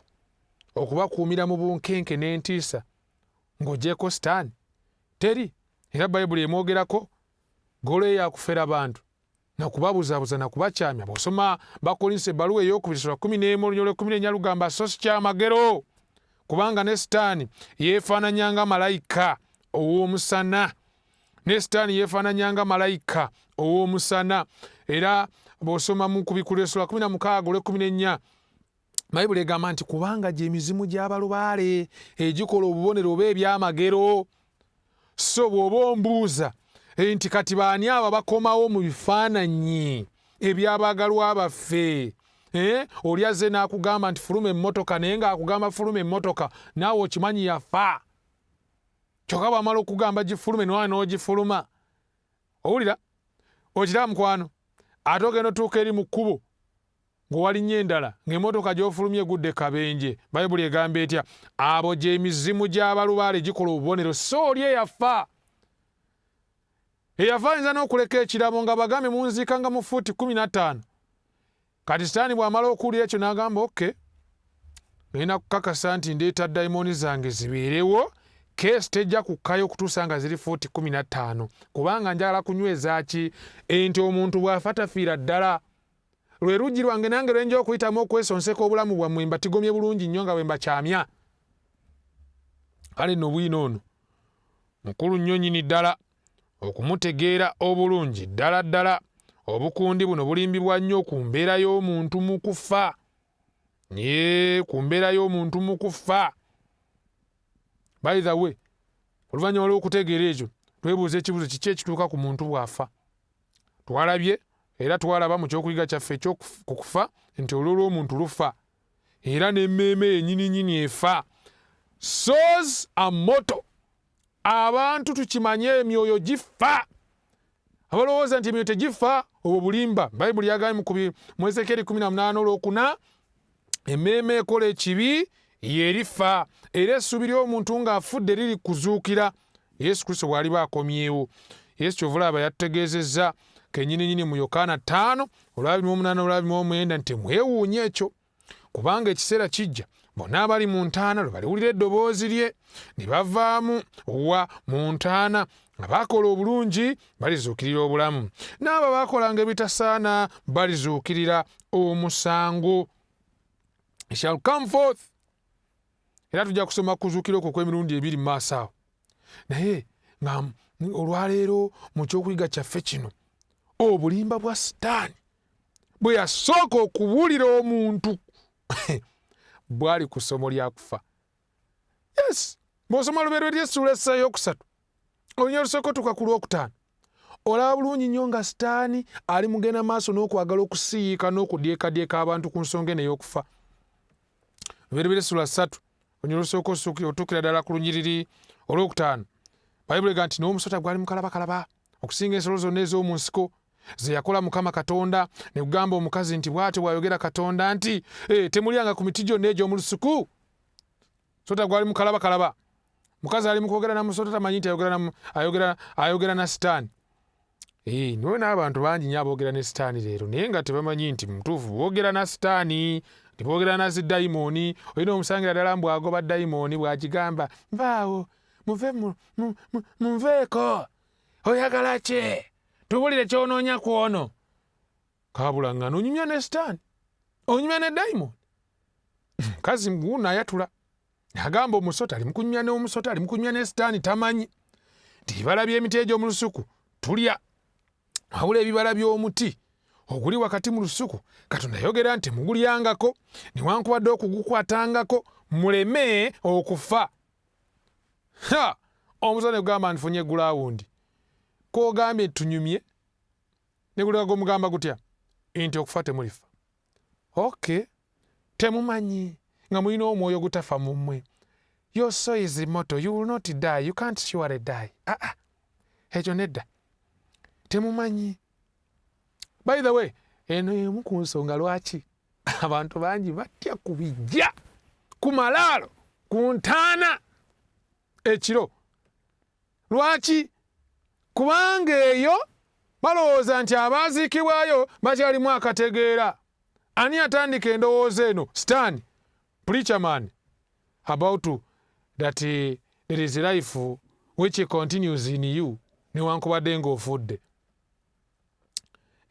okubakuumira mu bunkenke n'entiisa ng'ogyeko Setaani. Teri. Era Bayibuli emwogerako golo yakufera abantu na kubabuzaabuza na kubakyamya. Bw'osoma Bakolinso ebbaluwa ey'okubiri 11:14 lugamba so si kyamagero, kubanga ne Setaani yeefaananyanga malayika ow'omusana. Era bw'osoma mu Kubikkuliro 16:14 Bayibuli egamba nti kubanga gy'emizimu gy'abalubaale egikola obubonero oba ebyamagero. So bw'oba ombuuza nti kati baani abo bakomawo mu bifaananyi ebyabaagalwa baffe, oli azze n'akugamba nti fuluma emmotoka, naye ng'akugamba fuluma emmotoka naawe okimanyi yafa. Kyokka bw'amala okugamba gifulume nawe n'ogifuluma. Owulira? Okiraba mukwano? Ate ogenda otuuka eri mu kkubo ng'owalinnya endala ng'emmotoka gy'ofulumye egudde kabenje. Bayibuli egamba etya? Abo gy'emizimu gy'abalubaale gikola obubonero. So oli eyafa ayinza n'okuleka ekirabo nga bagambe munziika nga mu fuuti 15. Kati Setaani bw'amala okuwulira ekyo n'agamba okay, ngenda kukakasa nti ndeeta dayimooni zange zibeerewo, keesi tejja kukkayo okutuusa nga ziri fuuti 15, kubanga njagala kunyweza ki enti omuntu bw'afa tafiira ddala. Lwe luggi lwange nange lwenja okuyitamu okwesonseka obulamu bwammwe mbatigomye bulungi nnyo nga bwe mbakyamya. Kale nno bwino ono mukulu nnyo nnyini ddala okumutegeera obulungi ddala obukundi buno bulimbibwa nnyo ku mbeera y'omuntu mu kufa. Ku mbeera y'omuntu mu kufa. By the way, oluvannyuma lw'okutegeera ekyo twebuuza ekibuuzo kiki ekituuka ku muntu bw'afa. Twalabye era twalaba mu kyokuyiga kyaffe ekyokufa nti olwo lw'omuntu lufa era n'emmeeme yennyini efa. Souls are mortal. Abantu tukimanye emyoyo gifa. Abalowooza nti emyoyo tegifa obwo bulimba. Bayibuli yagambye mu Ezekyeri 18:4 emmeeme ekola ekibi yerifa era essuubi ly'omuntu ng'afudde liri kuzuukira. Yesu Kristo bw'aliba akomyewo. Yesu kyovulaba yatutegeezezza kennyini mu Yokaana 5:28 nti mwewuunye ekyo, kubanga ekiseera kijja bonna abali mu ntaana lwe baliwulira eddoboozi lye ne bavaamu mu ntaana. Abaakola obulungi balizuukirira obulamu, n'abo baakolanga ebitasaana balizuukirira omusango. It shall come forth. Era tujja kusoma kuzuukira okwo kw'emirundi 2 mu maaso awo. Naye nga olwaleero mu kyokuyiga kyaffe kino obulimba bwa Setaani bwe yasooka okubuulira omuntu bwali ku ssomo lya kufa. Yes, bw'osoma Lubeerera ly'essuula ey'okusatu olunya olusooka otuuka ku lwokutaano olaba bulungi nnyo nga Setaani ali mugenda maaso n'okwagala okusiika n'okudyekadyeka abantu ku nsonga eno ey'okufa. Lubeerera ly'essuula 3 olunya olusooka otuukira ddala ku lunyiriri olwokutaano. Bayibuli egamba nti n'omusota gwali mukalabakalaba okusinga ensolo zonna ez'omu nsiko ze yakola Mukama Katonda ne kugamba omukazi nti bw'atyo bw'ayogera Katonda nti temulyanga ku miti gyonna egy'omu lusuku. Sota gwali mukalaba mukazi ali mukwogera na musota tamanyi nti ayogera na Setaani. Niwe n'abantu bangi nnyo aboogera ne Setaani leero naye nga tebamanyi nti mutuufu boogera na Setaani teboogera na zidayimooni. Olina omusangira ddala bw'agoba dayimooni bw'agigamba nvaawo munveeko oyagala ki tubulire kyonoonya ku ono. Kaabula nga n'onyumya ne Setaani onyumya ne dayimooni. Mukazi nguuno ayatula agamba omusota ali mukunyumya n'omusota ali mukunyumya ne Setaani tamanyi nti ebibala by'emiti egy'omu lusuku tulya wabula ebibala by'omuti oguli wakati mu lusuku Katonda yogera nti mugulyangako newankubadde okugukwatangako muleme okufa. Omusota ne gugamba nfunye gulawundi kogambye tunyumye ne guleka gomugamba gutya nti okufa temulifa. Temumanyi nga mulina omwoyo gutafa mu mmwe. Your soul is immortal, you will not die, you can't surely die. Ekyo nedda temumanyi. By the way, eno emu ku nsonga lwaki abantu bangi batya kubijja ku malaalo ku ntaana ekiro. Lwaki? Kubanga eyo balowooza nti abaaziikibwayo bakyalimu akategeera. Ani atandika endowooza eno? Setaani, preacher man, about that there is life which continues in you newankubadde ng'ofudde.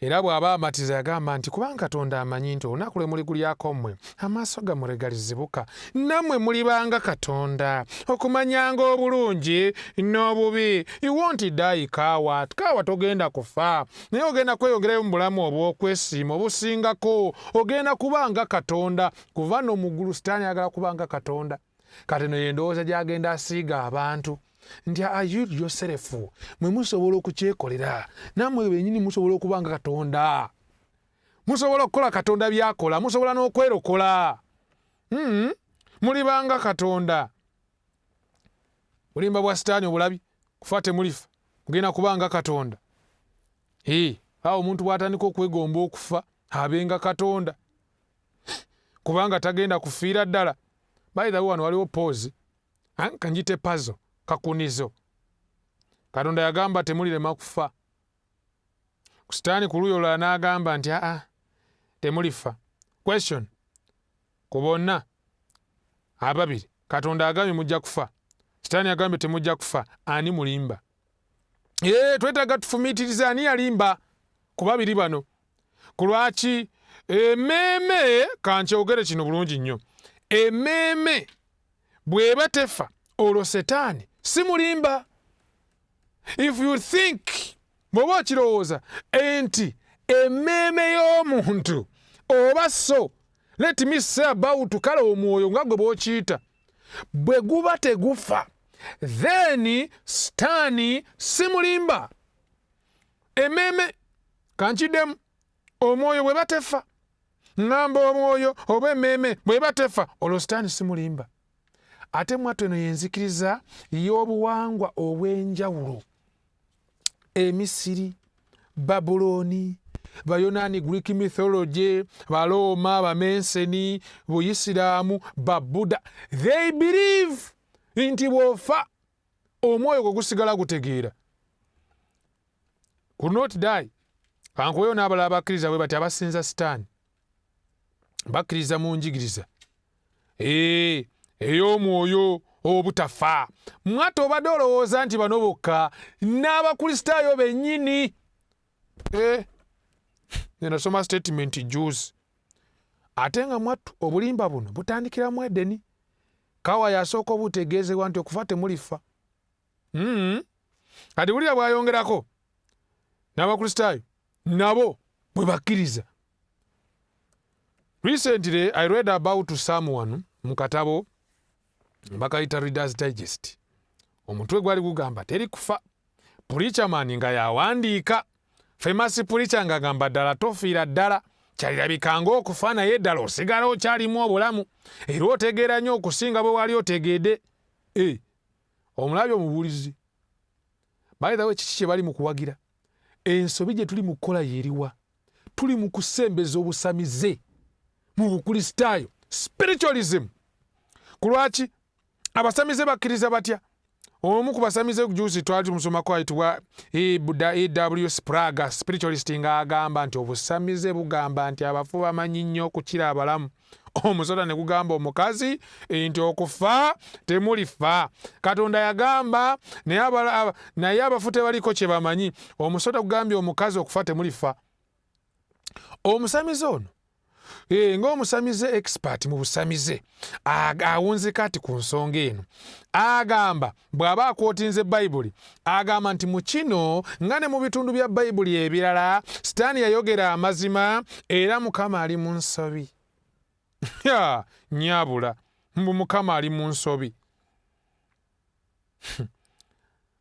Era bw'aba amatiza yagamba nti kubanga Katonda amanyi nti olunaku lwe muligulyako mmwe amaaso gammwe galizibuka nammwe mulibanga Katonda okumanyanga obulungi n'obubi. You won't die coward ogenda kufa naye ogenda kweyongerayo mu bulamu obw'okwesiima obusingako. Ogenda kubanga Katonda kuva no mu ggulu. Setaani ayagala kubanga Katonda. Kati eno y'endowooza gy'agenda asiiga abantu nti you yourself mwe musobola okukyekolera nammwe bennyini musobola okubanga Katonda. Musobola okukola Katonda by'akola, musobola n'okwerokola. Mulibanga Katonda. Bulimba bwa Setaani obulabi kufa temulifa mugenda kubanga Katonda. Awo omuntu bw'atandika okwegomba okufa abenga Katonda kubanga tagenda kufiira ddala. By the way, wano waliwo pause kanjite puzzle kakunizo. Katonda yagamba temulirema kufa. Setaani ku luuyi olulala n'agamba nti temulifa. Question: ku bonna ababiri Katonda agambye mujja kufa, Setaani agambye temujja kufa, ani mulimba? Twetaaga tufumiitirize ani yalimba ku babiri bano. Ku lwaki? Emmeeme kankyogere kino bulungi nnyo. Emmeeme bw'eba tefa olwo Setaani si mulimba. If you think bw'oba okirowooza enti emmeeme y'omuntu oba so let me say about kale omwoyo nga gwe bw'okiyita bwe guba tegufa then Setaani si mulimba. Emmeeme kankiddemu omwoyo bwe batefa ngamba omwoyo oba emmeeme bwe batefa olwo Setaani si mulimba. Ate mwattu eno yenzikiriza y'obuwangwa obw'enjawulo. Emisiri, Babuloni, Bayonaani, Greek mythology, Balooma, Bamenseni, Buyisiraamu, Babuda, they believe nti bw'ofa omwoyo gwe gusigala gutegeera. Could not die. Kankuweyo n'abalala bakkiriza bwe bati abasinza Setaani. Bakkiriza mu njigiriza ey'omwoyo obutafa. Mwate obadde olowooza nti bano bokka n'abakristaayo bennyini. Nasoma statement Jews. Ate nga mwattu obulimba buno butandikira mu Edeni. Kawa yasooka obutegeezebwa nti okufa temulifa. Kati wulira bw'ayongerako n'abakristaayo nabo bwe bakkiriza. Recently I read about someone mu katabo bakayita Reader's Digest. Omutwe gwali gugamba teri kufa. Preacher man nga yawandiika. Famous preacher nga gamba ddala tofiira ddala. Kyalirabikanga okufa naye ddala osigala okyalimu obulamu. Era otegeera nnyo okusinga bwe wali otegedde. Omulabye omubuulizi. By the way, kiki kye bali mu kuwagira? ensobi gye tuli mu kukola yeeriwa? Tuli mu kusembeza obusamize mu bukristaayo, spiritualism. Ku lwaki abasamize bakkiriza batya? Omu ku basamize juzi twali tumusomako ayitibwa E.W. Sprague, spiritualist, ng'agamba nti obusamize bugamba nti abafu bamanyi nnyo okukira abalamu. Omusota ne gugamba omukazi nti okufa temulifa. Katonda yagamba naye abafu tebaliko kye bamanyi. Omusota gugambye omukazi okufa temulifa. Omusamize ono ng'omusamize expert mu busamize awunzika ati ku nsonga eno, agamba bw'aba akwotinze Bayibuli, agamba nti mu kino nga ne mu bitundu bya Bayibuli ebirala Setaani yayogera amazima era Mukama ali mu nsobi. Nyabula Mukama ali mu nsobi.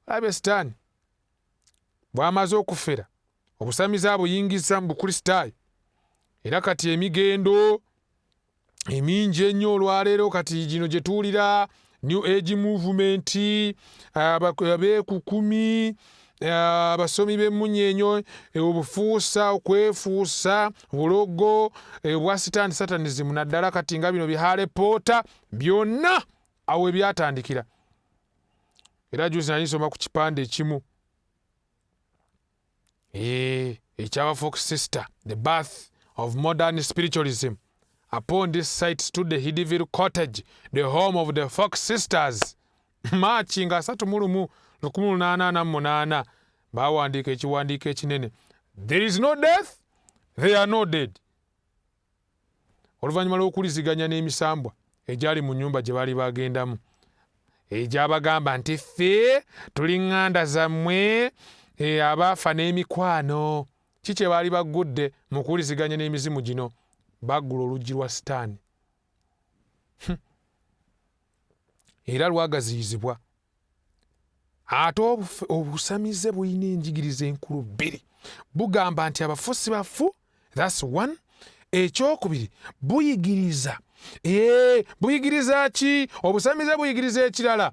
Abe Setaani bw'amaze okufera obusamize abuyingiza mu bukristaayo, era kati emigendo emingi ennyo olwaleero kati gino gye tuwulira New Age Movement, abeekukumi, abasomi b'emmunyeenyo, obufuusa, okwefuusa, bulogo, obwa Setaani, Satanism, naddala kati nga bino bye Harry Potter, byonna awo ebyatandikira. Era juzi nali nsoma ku kipande ekimu eky'aba Fox Sister, The Birth of Modern Spiritualism. Upon this site stood the Hidiville Cottage, the home of the Fox Sisters. Maachi nga 3/1888 bawandiika ekiwandiiko ekinene. There is no death, they are no dead. Oluvannyuma lw'okuliziganya n'emisambwa egyali mu nnyumba gye baali bagendamu, egyabagamba nti ffe tuli ŋŋanda zammwe abaafa n'emikwano. Kiki baali baggudde mu kuwuliziganya n'emizimu gino? Baggula oluggi lwa Setaani. Era lwagaziyizibwa. Ate obusamize bulina enjigiriza enkulu bbiri. Bugamba nti abafusi bafu, that's one. Ekyokubiri buyigiriza. Buyigiriza ki? Obusamize buyigiriza ekirala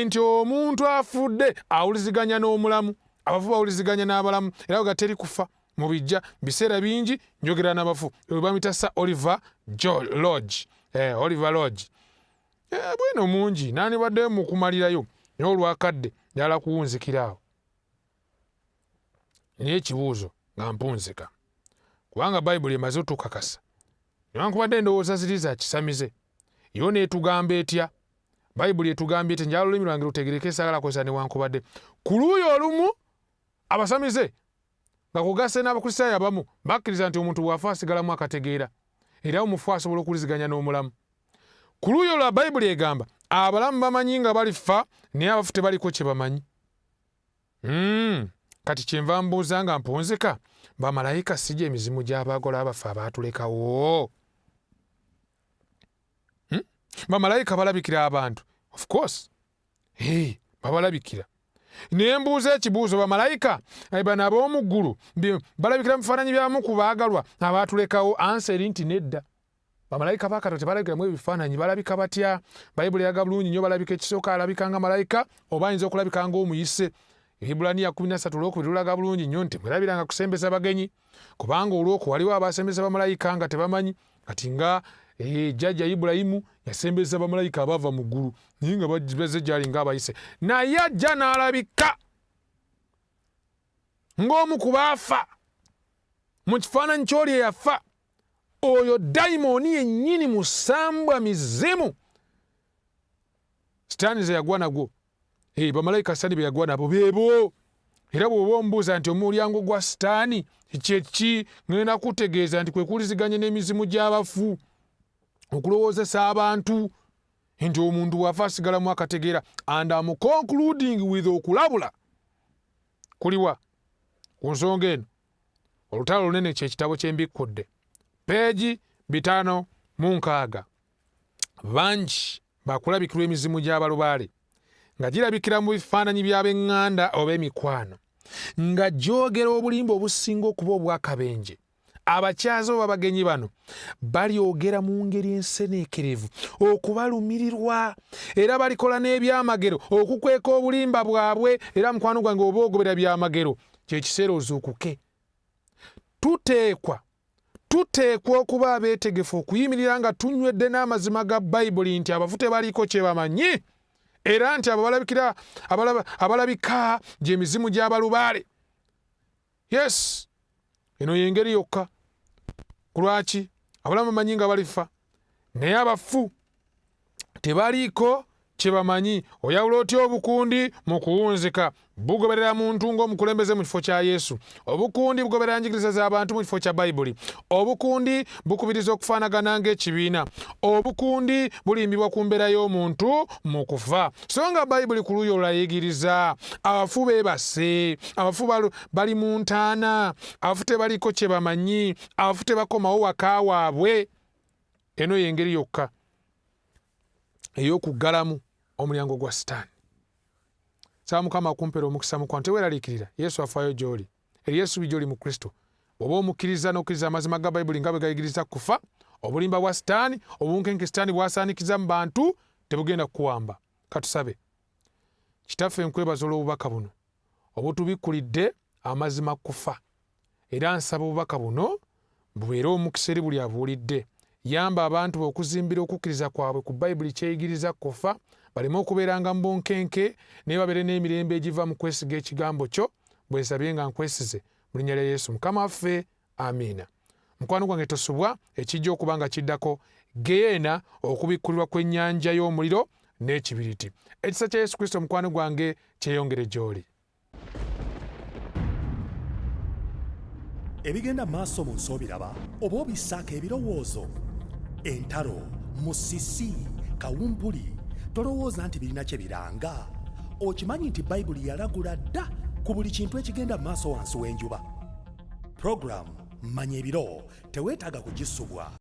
nti omuntu afudde awuliziganya n'omulamu, abafu bawuliziganya n'abalamu, era nga teri kufa. Mu bijja biseera bingi njogera n'abafu. Bamuyita Sir Oliver Lodge. Oliver Lodge. Bwino mungi naani badde mu kumalirayo naye olwakadde njala kuwunzikira awo. Naye ekibuuzo nga mpunzika, kubanga Bayibuli emaze otukakasa, newankubadde endowooza ziri za kisamize, yo neetugamba etya? Bayibuli etugamba etya? Njala olulimi lwange lutegereke, saagala kwesa newankubadde. Ku luuyi olumu abasamize nga kugase n'abakristaayo abamu bakkiriza nti omuntu bw'afa asigalamu akategeera, era omufu asobola okuwuliziganya n'omulamu. Ku luuyi olwa Bayibuli egamba abalamu bamanyi nga balifa naye abafu tebaliko kye bamanyi. Kati kyenva mbuuza nga mpunzika, bamalayika si gye emizimu gy'abaagola abafu abaatulekawo? Bamalayika balabikira abantu? Of course. Babalabikira. Naye mbuuza ekibuuzo, bamalayika bano ab'omu ggulu balabikira mu bifaananyi byamu ku baagalwa abaatulekawo? Answeri nti nedda. Bamalayika ba Katonda tebalabikiramu ebifaananyi. Balabika batya? Bayibuli yaga bulungi nnyo balabika. Ekisooka alabika nga malayika, oba ayinza okulabika ng'omuyise. Ebibulaniya 13:2 lulaga bulungi nnyo nti mwerabiranga kusembeza bagenyi, kubanga olw'okwo waliwo abasembeza bamalayika nga tebamanyi. Kati nga jjajja Ibulayimu yasembeza bamalayika abaava mu ggulu naye nga bazze gy'ali ng'abayise, naye ajja n'alabika ng'omu ku baafa mu kifaananyi ky'oli eyafa. Oyo dayimooni yennyini musambwa mizimu. Setaani ze yagwa nagwo. Bamalayika Setaani be yagwa nabo beebo. Era bw'oba omubuuza nti omulyango gwa Setaani kyeki, ngenda kutegeeza nti kwe kuwuliziganya n'emizimu gy'abafu, okulowoozesa abantu nti omuntu bw'afa asigalamu akategeera. And I'm concluding with okulabula kuliwa ku nsonga eno. Olutalo lunene ky'ekitabo kye mbikkudde, peegi 506. Bangi bakulabikirwa emizimu gy'abalubaale nga girabikira mu bifaananyi by'ab'eŋŋanda oba emikwano, nga gyogera obulimba obusinga okuba obw'akabenje. Abakyazi oba abagenyi bano balyogera mu ngeri enseneekerevu okubalumirirwa, era balikola n'ebyamagero okukweka obulimba bwabwe. Era mukwano gwange oba ogobera byamagero, kye kiseera ozuukuke. Tuteekwa okuba abeetegefu okuyimirira nga tunywedde n'amazima ga Bayibuli nti abafu tebaliiko kye bamanyi era nti abo abalabika gy'emizimu gy'abalubaale. Yes, eno y'engeri yokka. Ku lwaki abalamu bamanyi nga balifa naye abafu tebaliiko kye bamanyi. Oyawula otya obukundi mu kuwunzika? Bugoberera muntu ng'omukulembeze mu kifo kya Yesu. Obukundi bugoberera njigiriza z'abantu mu kifo kya Bayibuli. Obukundi bukubiriza okufaanagana ng'ekibiina. Obukundi bulimbibwa ku mbeera y'omuntu mu kufa. So nga Bayibuli ku luuyi olwayigiriza abafu beebase, abafu bali mu ntaana, abafu tebaliiko kye bamanyi, abafu tebakomawo waka waabwe. Eno y'engeri yokka ey'okuggalamu omulyango gwa Setaani. Saba Mukama akumpeera omukisa mukwano, teweeraliikirira. Yesu afaayo gy'oli. Eri Yesu bijjoli mu Kristo. Oba omukkiriza n'okkiriza amazima ga Bayibuli nga bwe gayigiriza kufa, obulimba bwa Setaani, obunkenke Setaani bw'asaanikiza mu bantu tebugenda kukuwamba. Katusabe. Kitaffe nkwebaza olw'obubaka buno obutubikkulidde amazima kufa. Era nsaba obubaka buno bubeere omukisa eri buli abuwulidde. Yamba abantu okuzimbira okukkiriza kwabwe ku Bayibuli kyeyigiriza kufa, baleme okubeeranga mu bunkenke naye babeere n'emirembe egiva mu kwesiga ekigambo kyo, bwe nsabye nga nkwesize mu linnya lya Yesu Mukama waffe, amiina. Mukwano gwange tosubwa, ekijja okuba nga kiddako geyeena okubikkulirwa kw'ennyanja y'omuliro n'ekibiriti. Ekisa kya Yesu Kristo mukwano gwange kyeyongere gy'oli. Ebigenda maaso mu nsi obiraba oba obissaako ebirowoozo, entalo, musisi, kawumpuli, tolowooza nti birina kye biranga. Okimanyi nti Bayibuli yalagula dda ku buli kintu ekigenda maaso wansi w'enjuba. Puroguramu Manya ebiro teweetaaga kugisubwa.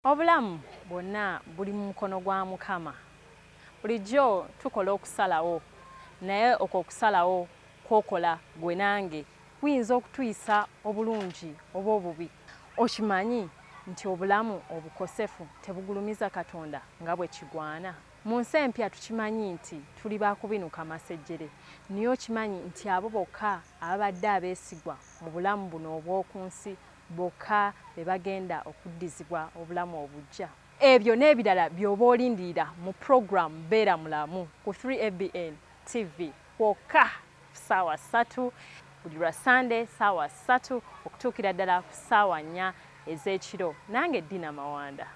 Obulamu bwonna buli mu mukono gwa Mukama. Bulijjo tukola okusalawo, naye okusalawo kwokola gwe nange kuyinza okutuyisa obulungi oba obubi. Okimanyi nti obulamu obukosefu tebugulumiza Katonda nga bwe kigwana. Mu nsi empya tukimanyi nti tuli baakubinuka amasejjere, naye okimanyi nti abo bokka ababadde abeesigwa mu bulamu buno obw'oku nsi bokka be bagenda okuddizibwa obulamu obujja. Ebyo n'ebirala by'oba olindirira mu puroguramu Beera Mulamu ku 3ABN TV kwokka ssaawa 3 buli lwa Sande ssaawa 3 okutuukira ddala ku ssaawa 4 ez'ekiro. Nange Dina Mawanda.